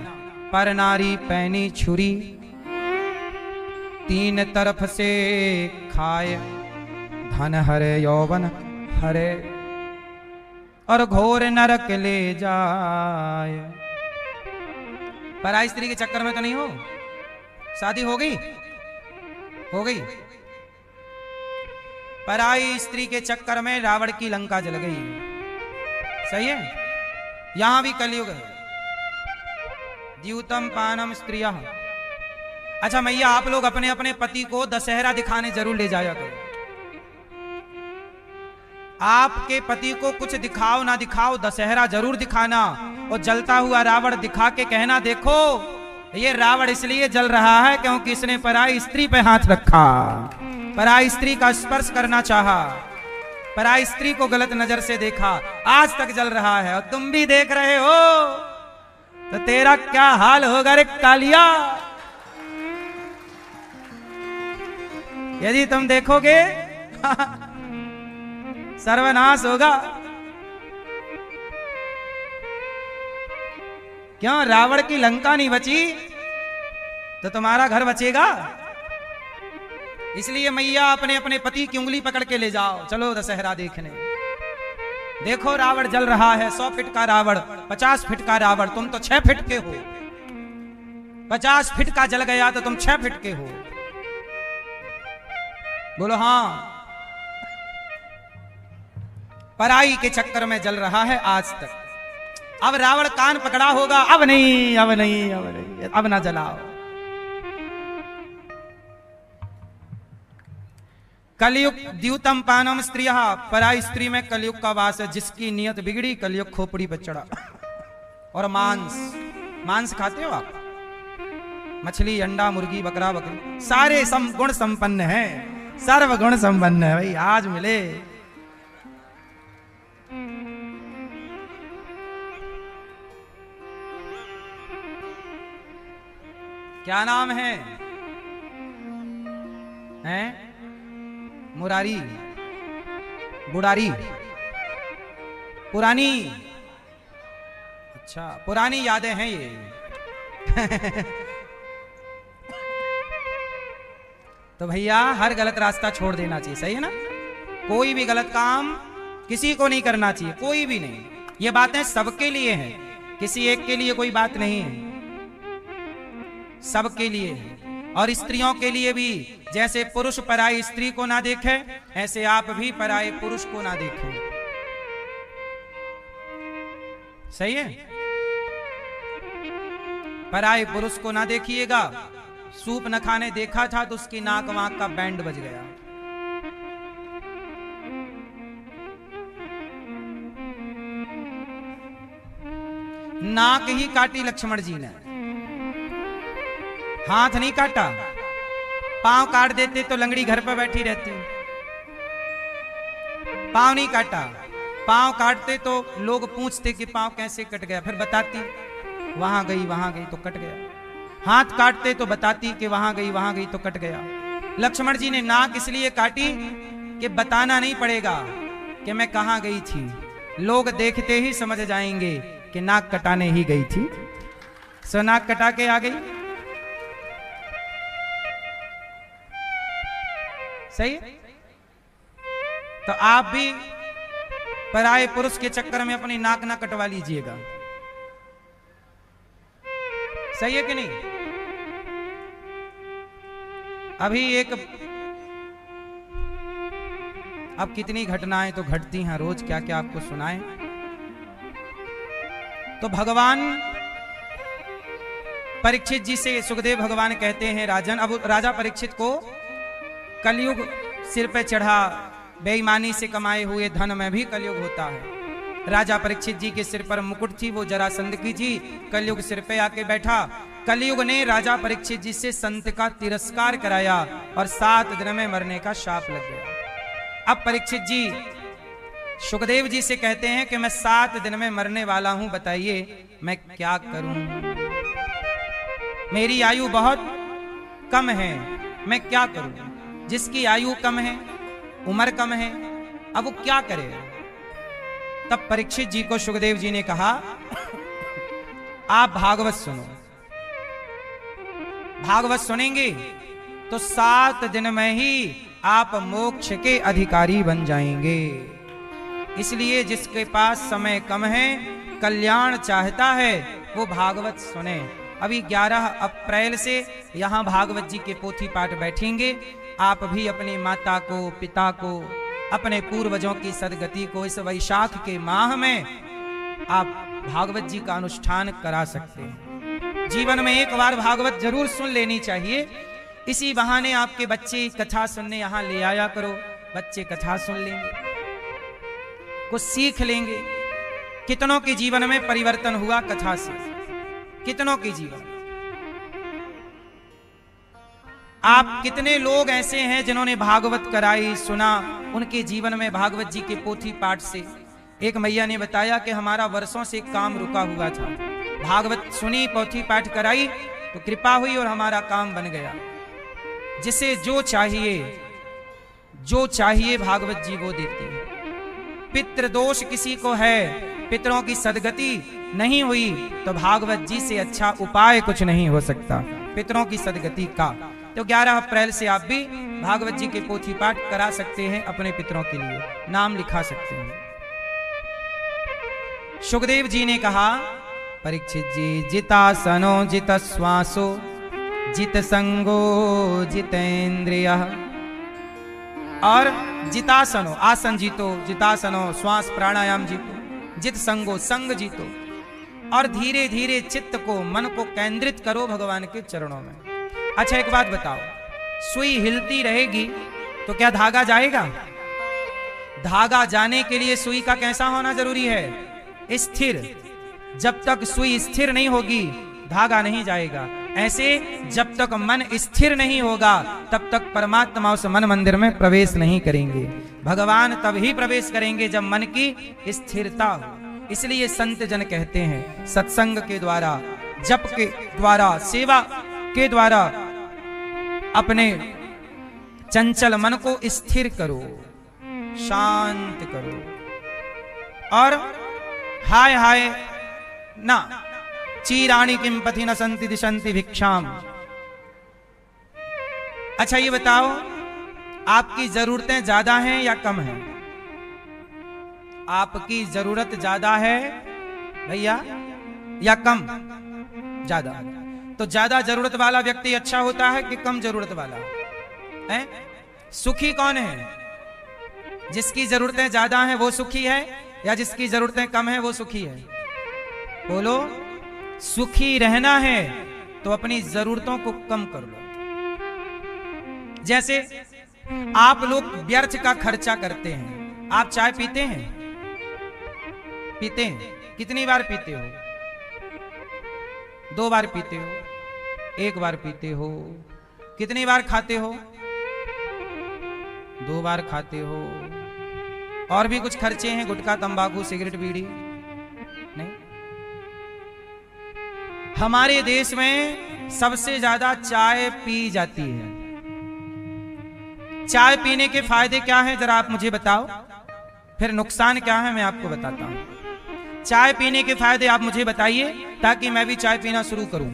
पर नारी पैनी छुरी, तीन तरफ से खाए। धन हरे यौवन हरे, और घोर नरक ले जाए। पराई स्त्री के चक्कर में तो नहीं हो? शादी हो गई? हो गई। पराई स्त्री के चक्कर में रावण की लंका जल गई। सही है? यहां भी कलयुग है। द्यूतम पानम स्त्रिया। अच्छा मैया, आप लोग अपने अपने पति को दशहरा दिखाने जरूर ले जाया करो। आपके पति को कुछ दिखाओ ना दिखाओ, दशहरा जरूर दिखाना। और जलता हुआ रावण दिखा के कहना, देखो ये रावण इसलिए जल रहा है क्योंकि इसने पराई स्त्री पे हाथ रखा, पराई स्त्री का स्पर्श करना चाहा, पराई स्त्री को गलत नजर से देखा, आज तक जल रहा है। और तुम भी देख रहे हो तो तेरा क्या हाल होगा रे कालिया। यदि तुम देखोगे सर्वनाश होगा। क्यों? रावण की लंका नहीं बची तो तुम्हारा घर बचेगा। इसलिए मैया अपने अपने पति की उंगली पकड़ के ले जाओ, चलो दशहरा देखने। देखो रावण जल रहा है, 100 फीट का रावण, 50 फीट का रावण, तुम तो 6 फीट के हो। 50 फीट का जल गया तो तुम 6 फीट के हो। बोलो हाँ। पराई के चक्कर में जल रहा है आज तक। अब रावण कान पकड़ा होगा, अब नहीं अब नहीं अब नहीं, अब ना जलाओ। कलयुग द्यूतम पानम स्त्रिया, पराई स्त्री में कलयुग का वास है। जिसकी नियत बिगड़ी कलयुग खोपड़ी पर चढ़ा। और मांस खाते हो आप? मछली, अंडा, मुर्गी, बकरा, बकरी, सारे गुण संपन्न है, सर्व गुण संपन्न है भाई। आज मिले क्या नाम है? हैं? मुरारी, बुढ़ारी, पुरानी। अच्छा, पुरानी यादें हैं ये। तो भैया हर गलत रास्ता छोड़ देना चाहिए, सही है ना? कोई भी गलत काम किसी को नहीं करना चाहिए, कोई भी नहीं। ये बातें सबके लिए हैं, किसी एक के लिए कोई बात नहीं है, सबके लिए है। और स्त्रियों के लिए भी, जैसे पुरुष पराई स्त्री को ना देखे, ऐसे आप भी पराये पुरुष को ना देखें। सही है? पराये पुरुष को ना देखिएगा। सूप न खाने देखा था तो उसकी नाक वाक का बैंड बज गया। नाक ही काटी लक्ष्मण जी ने, हाथ नहीं काटा। पांव काट देते तो लंगड़ी घर पर बैठी रहती। पांव नहीं काटा, पांव काटते तो लोग पूछते कि पांव कैसे कट गया, फिर बताती वहां गई तो कट गया। हाथ काटते तो बताती कि वहां गई तो कट गया। लक्ष्मण जी ने नाक इसलिए काटी कि बताना नहीं पड़ेगा कि मैं कहां गई थी, लोग देखते ही समझ जाएंगे कि नाक कटाने ही गई थी। सो नाक कटा के आ गई। सही? तो आप भी पराये पुरुष के चक्कर में अपनी नाक ना कटवा लीजिएगा। सही है कि नहीं? अभी एक, अब कितनी घटनाएं तो घटती हैं रोज, क्या क्या आपको सुनाएं। तो भगवान परीक्षित जी से सुखदेव भगवान कहते हैं, राजन, अब राजा परीक्षित को कलयुग सिर पे चढ़ा, बेईमानी से कमाए हुए धन में भी कलयुग होता है। राजा परीक्षित जी के सिर पर मुकुट थी, वो जरासंध की थी, कलयुग सिर पे आके बैठा। कलयुग ने राजा परीक्षित जी से संत का तिरस्कार कराया और 7 दिन में मरने का शाप लग गया। अब परीक्षित जी सुखदेव जी से कहते हैं कि मैं 7 दिन में मरने वाला हूं, बताइए मैं क्या करूं, मेरी आयु बहुत कम है, मैं क्या करूं। जिसकी आयु कम है, उम्र कम है, अब वो क्या करे। तब परीक्षित जी को सुखदेव जी ने कहा, आप भागवत सुनो, भागवत सुनेंगे तो 7 दिन में ही आप मोक्ष के अधिकारी बन जाएंगे। इसलिए जिसके पास समय कम है, कल्याण चाहता है, वो भागवत सुने। अभी 11 अप्रैल से यहाँ भागवत जी के पोथी पाठ बैठेंगे। आप भी अपनी माता को, पिता को, अपने पूर्वजों की सदगति को इस वैशाख के माह में आप भागवत जी का अनुष्ठान करा सकते हैं। जीवन में एक बार भागवत जरूर सुन लेनी चाहिए। इसी बहाने आपके बच्चे कथा सुनने यहाँ ले आया करो, बच्चे कथा सुन लेंगे, कुछ सीख लेंगे। कितनों के जीवन में परिवर्तन हुआ कथा से, कितनों के जीवन। आप कितने लोग ऐसे हैं जिन्होंने भागवत कराई, सुना, उनके जीवन में भागवत जी के पोथी पाठ से। एक मैया ने बताया कि हमारा वर्षों से काम रुका हुआ था, भागवत सुनी, पोथी पाठ कराई तो कृपा हुई और हमारा काम बन गया। जिसे जो चाहिए भागवत जी वो देती है। पितृ दोष किसी को है, पितरों की सदगति नहीं हुई तो भागवत जी से अच्छा उपाय कुछ नहीं हो सकता पितरों की सदगति का। तो 11 अप्रैल से आप भी भागवत जी के पोथी पाठ करा सकते हैं, अपने पितरों के लिए नाम लिखा सकते हैं। सुखदेव जी ने कहा, परीक्षित जी, जितासनो जित श्वासो जित संगो जितेंद्रिय। और जितासनो, आसन जीतो, जितासनो श्वास प्राणायाम जीतो, जित संगो, संग जीतो, और धीरे धीरे चित्त को, मन को केंद्रित करो भगवान के चरणों में। अच्छा एक बात बताओ, सुई हिलती रहेगी तो क्या धागा जाएगा? धागा जाने के लिए सुई का कैसा होना जरूरी है? स्थिर। जब तक सुई स्थिर नहीं होगी धागा नहीं जाएगा। ऐसे जब तक मन स्थिर नहीं होगा तब तक परमात्मा उस मन मंदिर में प्रवेश नहीं करेंगे। भगवान तब ही प्रवेश करेंगे जब मन की स्थिरता हो। इसलिए संत जन कहते हैं, सत्संग के द्वारा, जप के द्वारा, सेवा के द्वारा अपने चंचल मन को स्थिर करो, शांत करो। और हाय हाय ना चीराणी किम पथि न संति दिशंति भिक्षाम। अच्छा ये बताओ, आपकी जरूरतें ज्यादा हैं या कम हैं? आपकी जरूरत ज्यादा है भैया या कम? ज्यादा। तो ज्यादा जरूरत वाला व्यक्ति अच्छा होता है कि कम जरूरत वाला है? सुखी कौन है? जिसकी जरूरतें ज्यादा हैं वो सुखी है या जिसकी जरूरतें कम हैं वो सुखी है? बोलो। सुखी रहना है तो अपनी जरूरतों को कम कर लो। जैसे आप लोग व्यर्थ का खर्चा करते हैं। आप चाय पीते हैं? पीते हैं। कितनी बार पीते हो? 2 बार पीते हो? 1 बार पीते हो? कितनी बार खाते हो? 2 बार खाते हो। और भी कुछ खर्चे हैं, गुटखा, तंबाकू, सिगरेट, बीड़ी? नहीं। हमारे देश में सबसे ज्यादा चाय पी जाती है। चाय पीने के फायदे क्या हैं जरा आप मुझे बताओ, फिर नुकसान क्या है मैं आपको बताता हूं। चाय पीने के फायदे आप मुझे बताइए ताकि मैं भी चाय पीना शुरू करूं।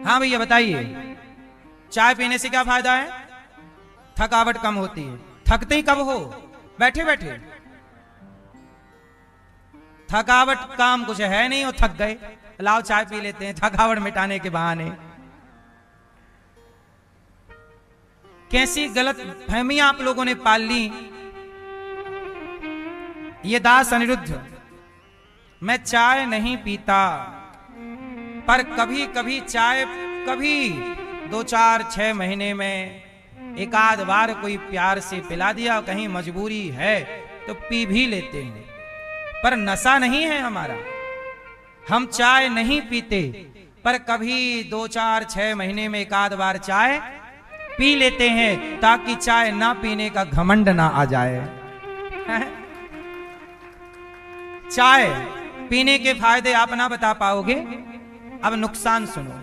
हाँ भैया बताइए, चाय पीने से क्या फायदा है? थकावट कम होती है। थकते ही कब हो? बैठे बैठे। थकावट काम कुछ है नहीं, वो थक गए, लाओ चाय पी लेते हैं थकावट मिटाने के बहाने। कैसी गलत फहमियां आप लोगों ने पाल ली। ये दास अनिरुद्ध, मैं चाय नहीं पीता, पर कभी कभी चाय, कभी 2-4-6 महीने में एक आध बार कोई प्यार से पिला दिया, कहीं मजबूरी है तो पी भी लेते हैं, पर नशा नहीं है हमारा। हम चाय नहीं पीते, पर कभी 2-4-6 महीने में एक आध बार चाय पी लेते हैं, ताकि चाय ना पीने का घमंड ना आ जाए। चाय पीने के फायदे आप ना बता पाओगे, अब नुकसान सुनो।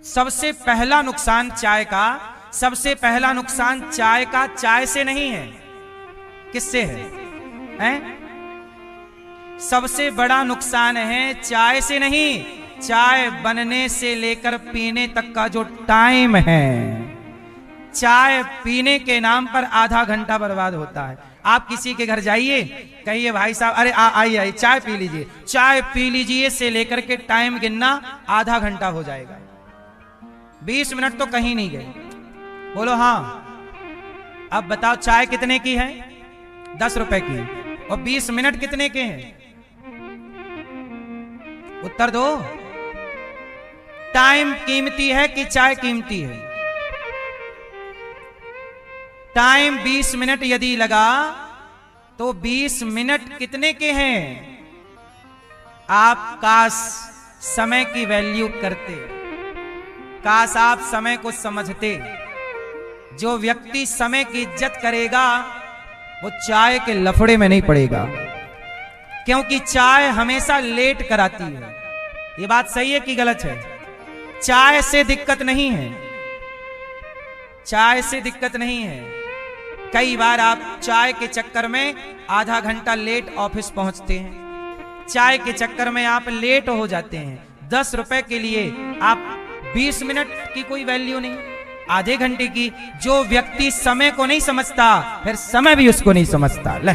सबसे पहला नुकसान चाय का, सबसे पहला नुकसान चाय का चाय से नहीं है, किससे है? सबसे बड़ा नुकसान है चाय से नहीं, चाय बनने से लेकर पीने तक का जो टाइम है। चाय पीने के नाम पर आधा घंटा बर्बाद होता है। आप किसी के घर जाइए, कहिए भाई साहब अरे आइए चाय पी लीजिए, चाय पी लीजिए से लेकर के टाइम गिनना आधा घंटा हो जाएगा। 20 मिनट तो कहीं नहीं गए। बोलो हाँ, अब बताओ चाय कितने की है? 10 रुपए की। और 20 मिनट कितने के हैं? उत्तर दो। टाइम कीमती है कि चाय कीमती है? टाइम 20 मिनट यदि लगा तो 20 मिनट कितने के हैं? आप काश समय की वैल्यू करते, काश आप समय को समझते। जो व्यक्ति समय की इज्जत करेगा वो चाय के लफड़े में नहीं पड़ेगा, क्योंकि चाय हमेशा लेट कराती है। ये बात सही है कि गलत है? चाय से दिक्कत नहीं है, चाय से दिक्कत नहीं है। कई बार आप चाय के चक्कर में आधा घंटा लेट ऑफिस पहुंचते हैं, चाय के चक्कर में आप लेट हो जाते हैं। 10 रुपए के लिए आप 20 मिनट की कोई वैल्यू नहीं, आधे घंटे की। जो व्यक्ति समय को नहीं समझता, फिर समय भी उसको नहीं समझता। ले,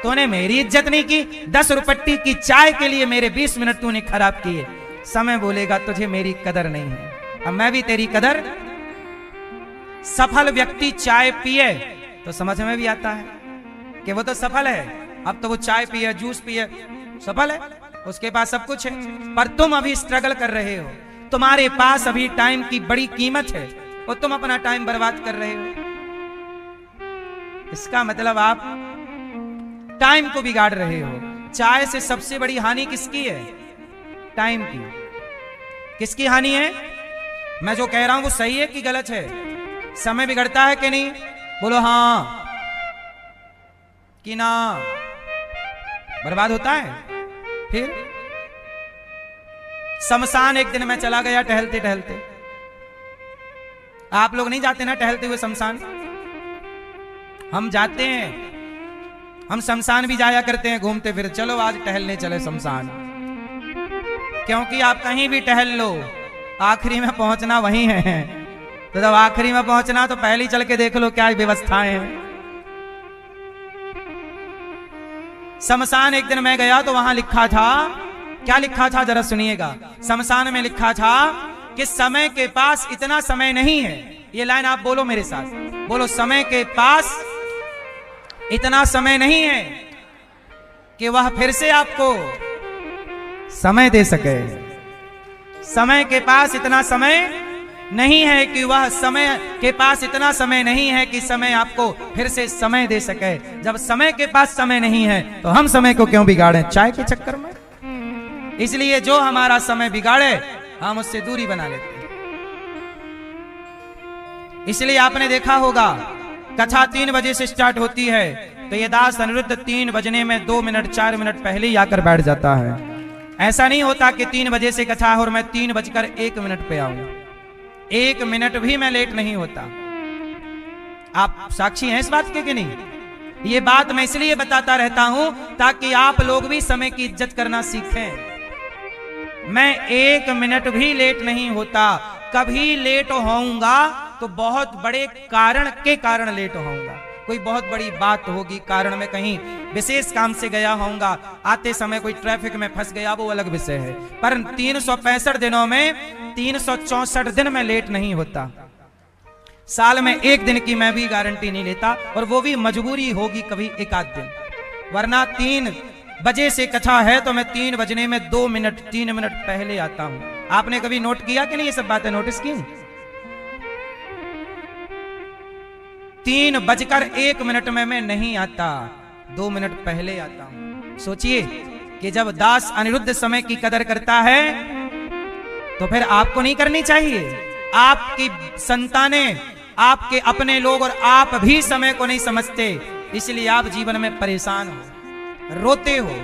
तूने मेरी इज्जत नहीं की, 10 रुपट्टी की चाय के लिए मेरे 20 मिनट तूने खराब किए। समय बोलेगा तुझे मेरी कदर नहीं है, अब मैं भी तेरी कदर। सफल व्यक्ति चाय पिए तो समझ में भी आता है कि वो तो सफल है। अब तो वो चाय पिए, जूस पिए, सफल है, उसके पास सब कुछ है। पर तुम अभी स्ट्रगल कर रहे हो, तुम्हारे पास अभी टाइम की बड़ी कीमत है और तुम अपना टाइम बर्बाद कर रहे हो। इसका मतलब आप टाइम को बिगाड़ रहे हो। चाय से सबसे बड़ी हानि किसकी है? टाइम की। किसकी हानि है? मैं जो कह रहा हूं वो सही है कि गलत है? समय बिगड़ता है कि नहीं? बोलो हाँ कि ना? बर्बाद होता है। फिर शमशान एक दिन मैं चला गया टहलते टहलते। आप लोग नहीं जाते ना टहलते हुए शमशान? हम जाते हैं, हम शमशान भी जाया करते हैं घूमते फिर। चलो आज टहलने चले शमशान, क्योंकि आप कहीं भी टहल लो आखिरी में पहुंचना वहीं है। तो जब आखिरी में पहुंचना तो पहले ही चल के देख लो क्या व्यवस्थाएं हैं। शमशान एक दिन मैं गया तो वहां लिखा था, क्या लिखा था जरा सुनिएगा। शमशान में लिखा था कि समय के पास इतना समय नहीं है। ये लाइन आप बोलो मेरे साथ, बोलो समय के पास इतना समय नहीं है कि वह फिर से आपको समय दे सके। समय के पास इतना समय नहीं है कि वह समय के पास इतना समय नहीं है कि समय आपको फिर से समय दे सके। जब समय के पास समय नहीं है तो हम समय को क्यों बिगाड़ें चाय के चक्कर में? इसलिए जो हमारा समय बिगाड़े हम उससे दूरी बना लेते हैं। इसलिए आपने देखा होगा कथा 3 बजे से स्टार्ट होती है तो ये दास अनिरुद्ध 3 बजने में 2 मिनट 4 मिनट पहले ही आकर बैठ जाता है। ऐसा नहीं होता कि 3 बजे से कथा और मैं 3:01 पे आऊं। 1 मिनट भी मैं लेट नहीं होता। आप साक्षी हैं इस बात के कि नहीं? ये बात मैं इसलिए बताता रहता हूं ताकि आप लोग भी समय की इज्जत करना सीखें। मैं 1 मिनट भी लेट नहीं होता। कभी लेट होऊंगा तो बहुत बड़े कारण के कारण लेट होऊंगा। कोई बहुत बड़ी बात होगी, कारण में कहीं विशेष काम से गया होऊंगा, आते समय कोई ट्रैफिक में फंस गया, वो अलग विषय है। पर 365 दिनों में 364 दिन में लेट नहीं होता। साल में 1 दिन की मैं भी गारंटी नहीं लेता, और वो भी मजबूरी होगी कभी एक आध दिन, वरना बजे से कथा है तो मैं 3 बजने में 2 मिनट 3 मिनट पहले आता हूं। आपने कभी नोट किया कि नहीं? ये सब बातें नोटिस की? 3:01 में मैं नहीं आता, 2 मिनट पहले आता हूं। सोचिए कि जब दास अनिरुद्ध समय की कदर करता है तो फिर आपको नहीं करनी चाहिए? आपकी संतानें, आपके अपने लोग और आप भी समय को नहीं समझते, इसलिए आप जीवन में परेशान हो, रोते हो।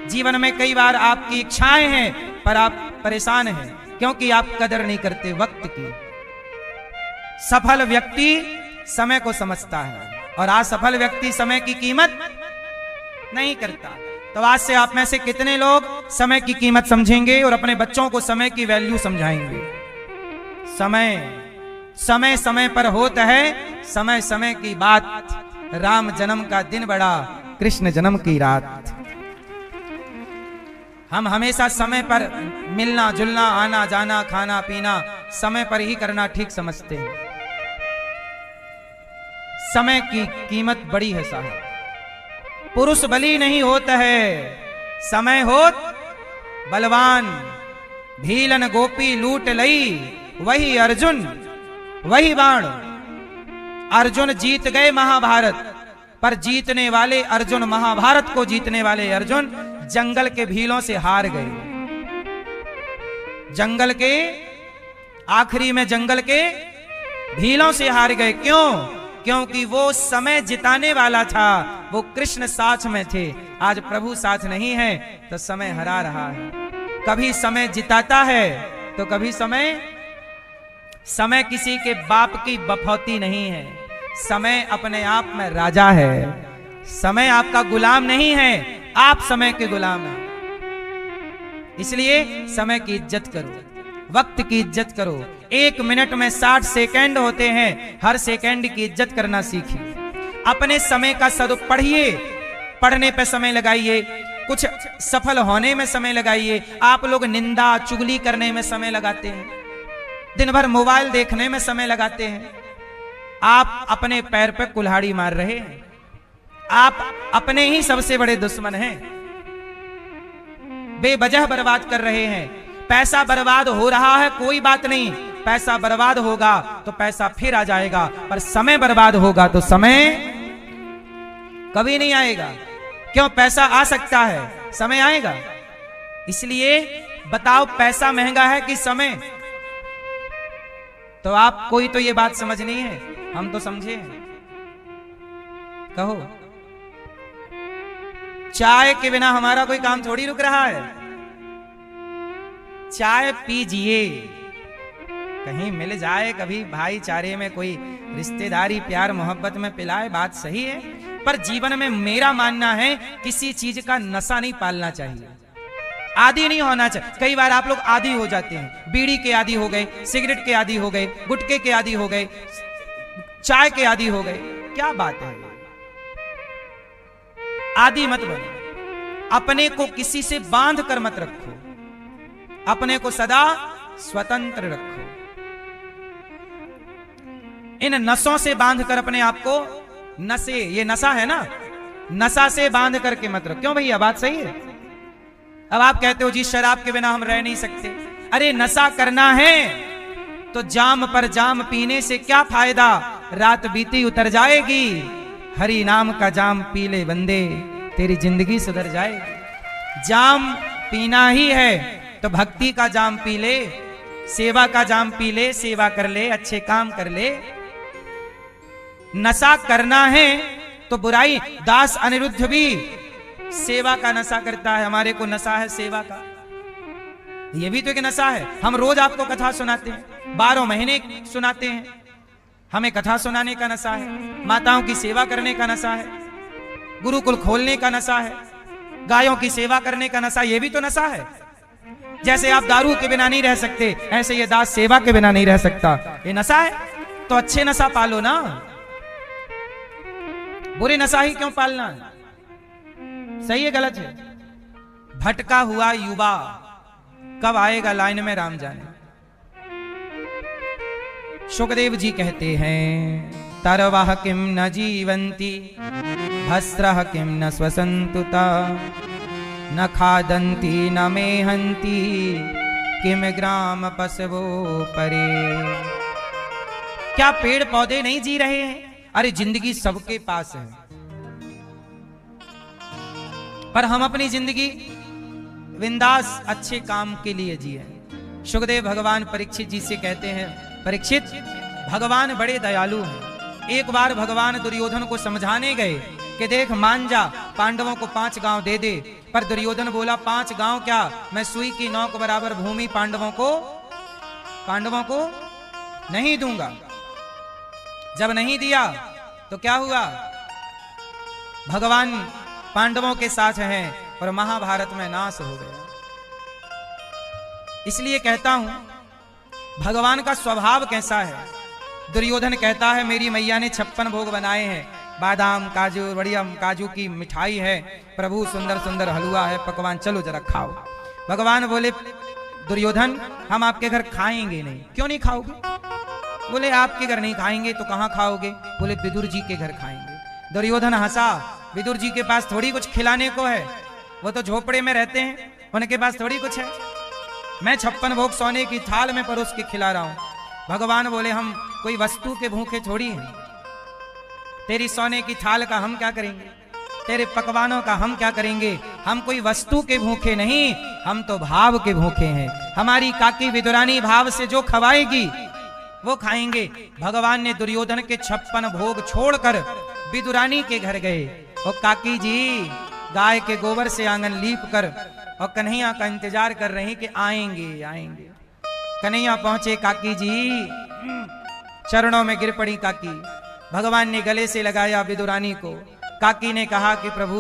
जीवन में कई बार आपकी इच्छाएं हैं पर आप परेशान हैं क्योंकि आप कदर नहीं करते वक्त की। सफल व्यक्ति समय को समझता है और असफल व्यक्ति समय की कीमत नहीं करता। तो आज से आप में से कितने लोग समय की कीमत समझेंगे और अपने बच्चों को समय की वैल्यू समझाएंगे? समय समय पर होता है, समय समय की बात। राम जन्म का दिन बड़ा, कृष्ण जन्म की रात। हम हमेशा समय पर मिलना जुलना, आना जाना, खाना पीना समय पर ही करना ठीक समझते हैं। समय की कीमत बड़ी है साहब। पुरुष बली नहीं होता है, समय होत बलवान। भीलन गोपी लूट लई, वही अर्जुन वही बाण। अर्जुन जीत गए महाभारत, पर जीतने वाले अर्जुन, महाभारत को जीतने वाले अर्जुन जंगल के भीलों से हार गए। जंगल के आखिरी में जंगल के भीलों से हार गए। क्यों? क्योंकि वो समय जिताने वाला था, वो कृष्ण साथ में थे। आज प्रभु साथ नहीं है तो समय हरा रहा है। कभी समय जिताता है तो कभी समय किसी के बाप की बफौती नहीं है। समय अपने आप में राजा है। समय आपका गुलाम नहीं है, आप समय के गुलाम हैं। इसलिए समय की इज्जत करो, वक्त की इज्जत करो। 1 मिनट में 60 सेकंड होते हैं, हर सेकंड की इज्जत करना सीखिए। अपने समय का सदुपयोग पढ़िए, पढ़ने पे समय लगाइए, कुछ सफल होने में समय लगाइए। आप लोग निंदा चुगली करने में समय लगाते हैं, दिन भर मोबाइल देखने में समय लगाते हैं। आप अपने पैर पे कुल्हाड़ी मार रहे हैं। आप अपने ही सबसे बड़े दुश्मन हैं। बेवजह बर्बाद कर रहे हैं। पैसा बर्बाद हो रहा है, कोई बात नहीं, पैसा बर्बाद होगा तो पैसा फिर आ जाएगा, पर समय बर्बाद होगा तो समय कभी नहीं आएगा। क्यों? पैसा आ सकता है, समय आएगा। इसलिए बताओ, पैसा महंगा है कि समय? तो आप कोई तो ये बात समझनी है, हम तो समझे। कहो, चाय के बिना हमारा कोई काम थोड़ी रुक रहा है। चाय पीजिए, कहीं मिल जाए, कभी भाईचारे में कोई रिश्तेदारी प्यार मोहब्बत में पिलाए, बात सही है। पर जीवन में मेरा मानना है किसी चीज का नशा नहीं पालना चाहिए, आदी नहीं होना चाहिए। कई बार आप लोग आदी हो जाते हैं, बीड़ी के आदी हो गए, सिगरेट के आदी हो गए, गुटखे के आदी हो गए, चाय के आदी हो गए। क्या बात है? आदी मत बनो। अपने को किसी से बांध कर मत रखो, अपने को सदा स्वतंत्र रखो। इन नसों से बांध कर अपने आप को, नशे, ये नशा है ना, नशा से बांध करके मत रखो। क्यों भैया, बात सही है। अब आप कहते हो जी शराब के बिना हम रह नहीं सकते। अरे नशा करना है तो जाम पर जाम पीने से क्या फायदा, रात बीती उतर जाएगी। हरि नाम का जाम पी ले बंदे, तेरी जिंदगी सुधर जाएगी। जाम पीना ही है तो भक्ति का जाम पी ले, सेवा का जाम पी ले, सेवा कर ले, अच्छे काम कर ले। नशा करना है तो बुराई, दास अनिरुद्ध भी सेवा का नशा करता है। हमारे को नशा है सेवा का, ये भी तो एक नशा है। हम रोज आपको कथा सुनाते हैं, 12 महीने सुनाते हैं, हमें कथा सुनाने का नशा है, माताओं की सेवा करने का नशा है, गुरुकुल खोलने का नशा है, गायों की सेवा करने का नशा, ये भी तो नशा है। जैसे आप दारू के बिना नहीं रह सकते, ऐसे ये दास सेवा के बिना नहीं रह सकता। ये नशा है तो अच्छे नशा पालो ना, बुरे नशा ही क्यों पालना? सही है गलत है? भटका हुआ युवा कब आएगा लाइन में राम जाने। सुखदेव जी कहते हैं, तरवाह किम न जीवंती, भस्रः किम न स्वसंतुता, न खादंती न मेहंती किम ग्राम पशवो परे। क्या पेड़ पौधे नहीं जी रहे हैं? अरे जिंदगी सबके पास है, पर हम अपनी जिंदगी विंदास अच्छे काम के लिए जिए। सुखदेव भगवान परीक्षित जी से कहते हैं, परीक्षित भगवान बड़े दयालु हैं। एक बार भगवान दुर्योधन को समझाने गए कि देख मान जा, पांडवों को 5 गांव दे दे। पर दुर्योधन बोला 5 गांव क्या, मैं सुई की नोक बराबर भूमि पांडवों को नहीं दूंगा। जब नहीं दिया तो क्या हुआ? भगवान पांडवों के साथ हैं और महाभारत में नाश हो गया। इसलिए कहता हूं भगवान का स्वभाव कैसा है। दुर्योधन कहता है मेरी मैया ने 56 भोग बनाए हैं, बादाम काजू बढ़िया काजू की मिठाई है, प्रभु सुंदर सुंदर हलवा है, पकवान चलो जरा खाओ। भगवान बोले दुर्योधन हम आपके घर खाएंगे नहीं। क्यों नहीं खाओगे? बोले आपके घर नहीं खाएंगे तो कहां खाओगे? बोले विदुर जी के घर खाएंगे। दुर्योधन हंसा, विदुर जी के पास थोड़ी कुछ खिलाने को है, वो तो झोपड़े में रहते हैं, उनके पास थोड़ी कुछ है। मैं 56 भोग सोने की थाल में परोस के खिला रहा हूं। भगवान बोले हम कोई वस्तु के भूखे थोड़ी हैं, तेरी सोने की थाल का हम क्या करेंगे, तेरे पकवानों का हम क्या करेंगे। हम कोई वस्तु के भूखे नहीं, हम तो भाव के भूखे हैं। हमारी काकी विदुरानी भाव से जो खवाएगी वो खाएंगे। भगवान ने दुर्योधन के 56 भोग छोड़कर विदुरानी के घर गए और काकी जी गाय के गोबर से आंगन लीप कर और कन्हैया का इंतजार कर रहे हैं कि आएंगे आएंगे। कन्हैया पहुंचे, काकी जी चरणों में गिर पड़ी काकी। भगवान ने गले से लगाया विदुरानी को। काकी ने कहा कि प्रभु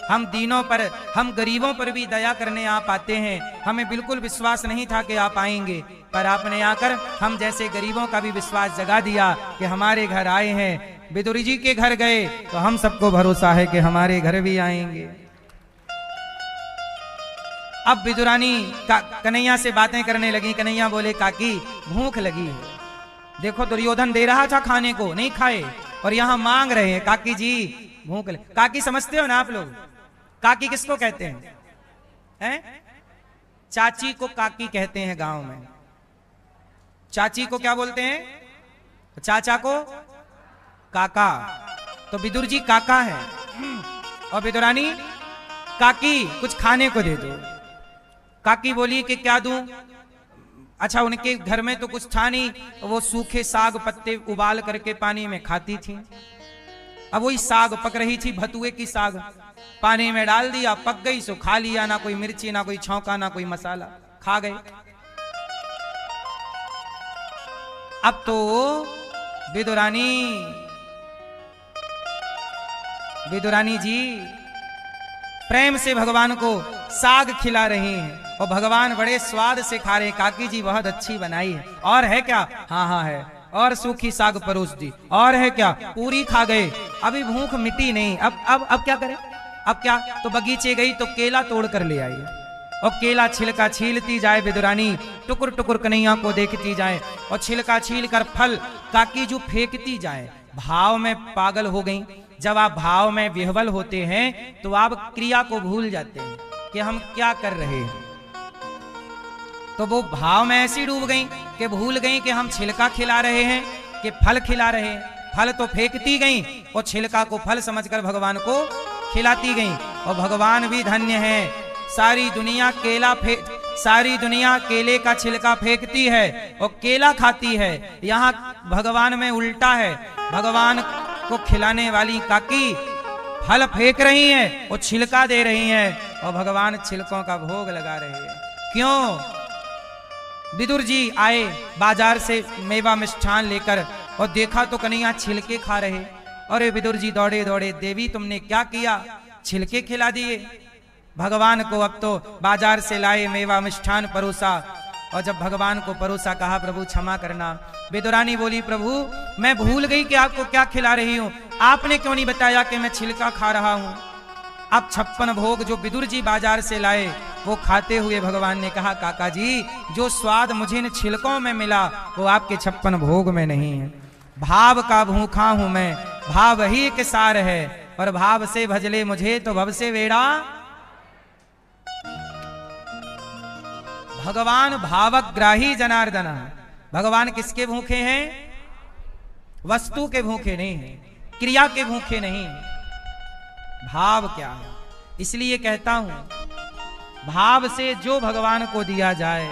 हम दीनों पर, हम गरीबों पर भी दया करने आप आते हैं। हमें बिल्कुल विश्वास नहीं था कि आप आएंगे, पर आपने आकर हम जैसे गरीबों का भी विश्वास जगा दिया कि हमारे घर आए हैं। विदुर जी के घर गए तो हम सबको भरोसा है कि हमारे घर भी आएंगे। अब विदुरानी कन्हैया से बातें करने लगी। कन्हैया बोले काकी भूख लगी है, देखो दुर्योधन दे रहा था खाने को, नहीं खाए और यहां मांग रहे हैं काकी जी भूख लगी। काकी समझते हो ना आप लोग? काकी किसको कहते हैं? चाची को काकी कहते हैं गांव में। चाची को क्या बोलते हैं? चाचा को काका। तो विदुर जी काका है और विदुरानी काकी कुछ खाने को दे दो। काकी बोली कि क्या दूं? अच्छा उनके घर में तो कुछ था नहीं, वो सूखे साग पत्ते उबाल करके पानी में खाती थी। अब वही साग पक रही थी, भतुए की साग, पानी में डाल दिया, पक गई सो खा लिया। ना कोई मिर्ची, ना कोई छौंका, ना कोई मसाला, खा गए। अब तो विदुरानी जी प्रेम से भगवान को साग खिला रहे हैं और भगवान बड़े स्वाद से खा रहे। काकी जी बहुत अच्छी बनाई है। और है क्या? हाँ है। और सूखी साग परोस दी। और है क्या? पूरी खा गए। अभी भूख मिटी नहीं। अब क्या करें? अब क्या? तो बगीचे गई तो केला तोड़ कर ले आई और केला छिलका छीलती जाए विदुरानी, टुकुर टुकुर कन्हैया को देखती जाए और छिलका छील कर फल काकी जो फेंकती जाए। भाव में पागल हो गई। जब आप भाव में विह्वल होते हैं तो आप क्रिया को भूल जाते हैं कि हम क्या कर रहे हैं। तो वो भाव में ऐसी डूब गई कि भूल गई कि हम छिलका खिला रहे हैं कि फल खिला रहे हैं। फल तो फेंकती गई और छिलका को फल समझकर भगवान को खिलाती गई। और भगवान भी धन्य है, सारी दुनिया केले का छिलका फेंकती है और केला खाती है। यहाँ भगवान में उल्टा है। भगवान को खिलाने वाली काकी फल फेंक रही हैं और छिलका दे रही हैं और भगवान छिलकों का भोग लगा रहे हैं। क्यों? विदुर जी आए बाजार से मेवा मिष्ठान लेकर और देखा तो कन्हैया छिलके खा रहे। अरे विदुर जी दौड़े दौड़े, देवी तुमने क्या किया? छिलके खिला दिए भगवान को। अब तो बाजार से लाए मेवा मिष्ठान परोसा और जब भगवान को परोसा, कहा प्रभु क्षमा करना। विदुरानी बोली प्रभु मैं भूल गई कि आपको क्या खिला रही हूं, आपने क्यों नहीं बताया कि मैं छिलका खा रहा हूं। अब 56 भोग जो विदुर जी बाजार से लाए वो खाते हुए भगवान ने कहा काका जी जो स्वाद मुझे इन छिलकों में मिला वो आपके 56 भोग में नहीं है। भाव का भूखा हूं मैं, भाव ही एक सार है और भाव से भजले मुझे तो भव से वेड़ा। भगवान भावग्राही जनार्दन। भगवान किसके भूखे हैं? वस्तु के भूखे नहीं है, क्रिया के भूखे नहीं। भाव क्या है? इसलिए कहता हूं भाव से जो भगवान को दिया जाए,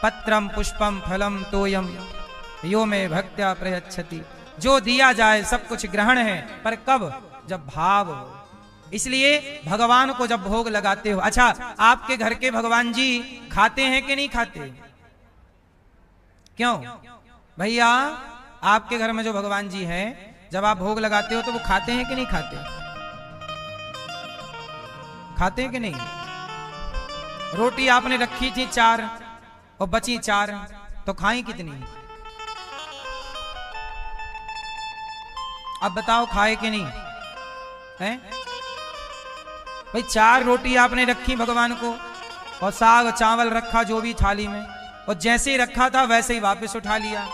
पत्रम पुष्पम फलम तोयम यो में भक्त्या प्रयच्छति, जो दिया जाए सब कुछ ग्रहण है, पर कब? जब भाव हो। इसलिए भगवान को जब भोग लगाते हो, अच्छा आपके घर के भगवान जी खाते हैं कि नहीं खाते? क्यों भैया? आपके घर में जो भगवान जी हैं, जब आप भोग लगाते हो तो वो खाते हैं कि नहीं खाते? खाते हैं कि नहीं? रोटी आपने रखी थी 4 और बची 4, तो खाई कितनी? अब बताओ खाए कि नहीं? हैं भाई 4 रोटी आपने रखी भगवान को, और साग चावल रखा जो भी थाली में, और जैसे ही रखा था वैसे ही वापस उठा लिया,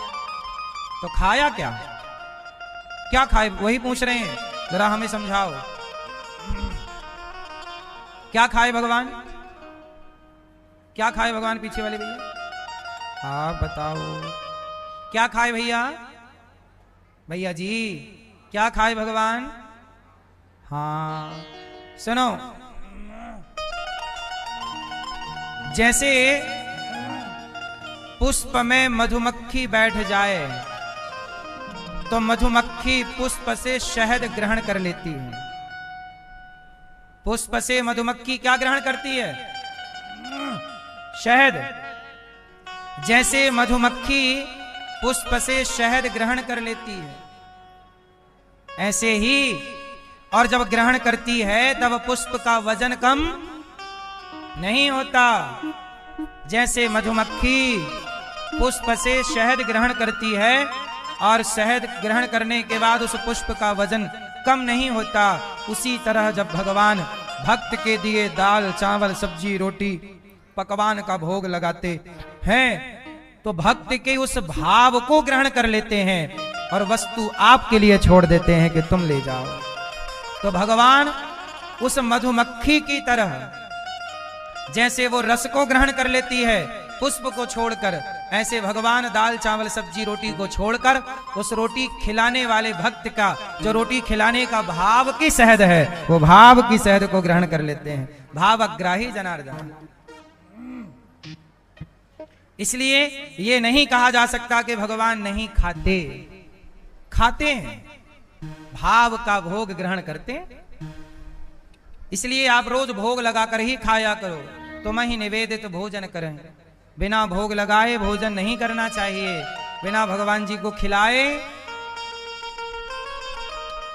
तो खाया क्या? क्या खाए? वही पूछ रहे हैं, जरा हमें समझाओ। क्या खाए भगवान? क्या खाए भगवान? पीछे वाले भैया आप बताओ, क्या खाए भैया? भैया जी क्या खाए भगवान? हाँ सुनो, जैसे पुष्प में मधुमक्खी बैठ जाए तो मधुमक्खी पुष्प से शहद ग्रहण कर लेती है। पुष्प से मधुमक्खी क्या ग्रहण करती है? शहद। जैसे मधुमक्खी पुष्प से शहद ग्रहण कर लेती है, ऐसे ही और जब ग्रहण करती है तब पुष्प का वजन कम नहीं होता। जैसे मधुमक्खी पुष्प से शहद ग्रहण करती है और शहद ग्रहण करने के बाद उस पुष्प का वजन कम नहीं होता, उसी तरह जब भगवान भक्त के दिए दाल चावल सब्जी रोटी पकवान का भोग लगाते हैं तो भक्त के उस भाव को ग्रहण कर लेते हैं और वस्तु आपके लिए छोड़ देते हैं कि तुम ले जाओ। तो भगवान उस मधुमक्खी की तरह जैसे वो रस को ग्रहण कर लेती है पुष्प को छोड़कर, ऐसे भगवान दाल चावल सब्जी रोटी को छोड़कर उस रोटी खिलाने वाले भक्त का, जो रोटी खिलाने का भाव की शहद है, वो भाव की शहद को ग्रहण कर लेते हैं। भावग्राही जनार्दन। इसलिए ये नहीं कहा जा सकता कि भगवान नहीं खाते, खाते हैं, भाव का भोग ग्रहण करते हैं। इसलिए आप रोज भोग लगाकर ही खाया करो। तुम ही निवेदित भोजन करें, बिना भोग लगाए भोजन नहीं करना चाहिए, बिना भगवान जी को खिलाए।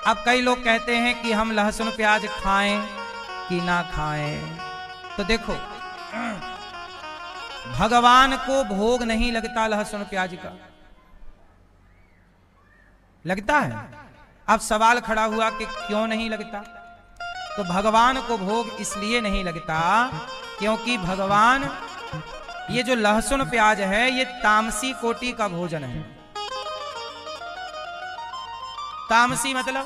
अब कई लोग कहते हैं कि हम लहसुन प्याज खाएं कि ना खाएं, तो देखो भगवान को भोग नहीं लगता लहसुन प्याज का, लगता है? अब सवाल खड़ा हुआ कि क्यों नहीं लगता? तो भगवान को भोग इसलिए नहीं लगता क्योंकि भगवान, ये जो लहसुन प्याज है ये तामसी कोटि का भोजन है। तामसी मतलब,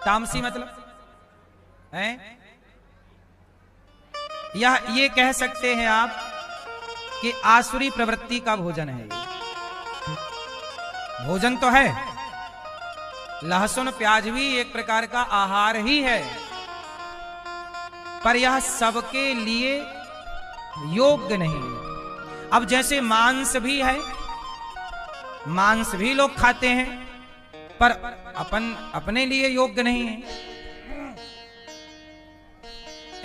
तामसी मतलब है यह, ये कह सकते हैं आप कि आसुरी प्रवृत्ति का भोजन है। भोजन तो है, लहसुन प्याज भी एक प्रकार का आहार ही है, पर यह सबके लिए योग्य नहीं। अब जैसे मांस भी है, मांस भी लोग खाते हैं पर अपने लिए योग्य नहीं है,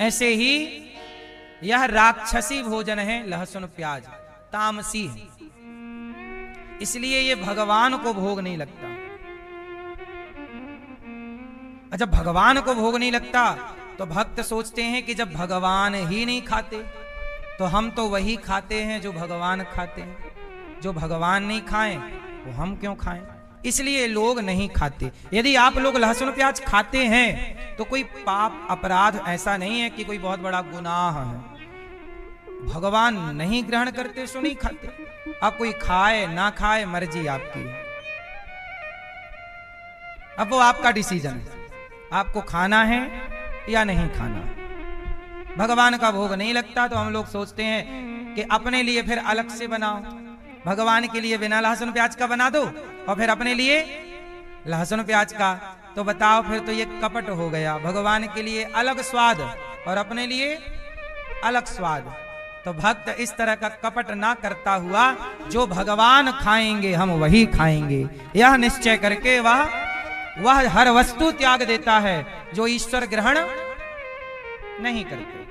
ऐसे ही यह राक्षसी भोजन है लहसुन प्याज, तामसी है, इसलिए ये भगवान को भोग नहीं लगता। जब भगवान को भोग नहीं लगता तो भक्त सोचते हैं कि जब भगवान ही नहीं खाते तो हम तो वही खाते हैं जो भगवान खाते हैं, जो भगवान नहीं खाएं वो हम क्यों खाएं, इसलिए लोग नहीं खाते। यदि आप लोग लहसुन प्याज खाते हैं तो कोई पाप अपराध ऐसा नहीं है कि कोई बहुत बड़ा गुनाह है। भगवान नहीं ग्रहण करते सो नहीं खाते, अब कोई खाए ना खाए मर्जी आपकी, अब वो आपका डिसीजन है, आपको खाना है या नहीं खाना। भगवान का भोग नहीं लगता तो हम लोग सोचते हैं कि अपने लिए फिर अलग से बनाओ, भगवान के लिए बिना लहसुन प्याज का बना दो और फिर अपने लिए लहसुन प्याज का। तो बताओ फिर तो ये कपट हो गया, भगवान के लिए अलग स्वाद और अपने लिए अलग स्वाद। तो भक्त इस तरह का कपट ना करता हुआ जो भगवान खाएंगे हम वही खाएंगे, यह निश्चय करके वह हर वस्तु त्याग देता है जो ईश्वर ग्रहण नहीं करते।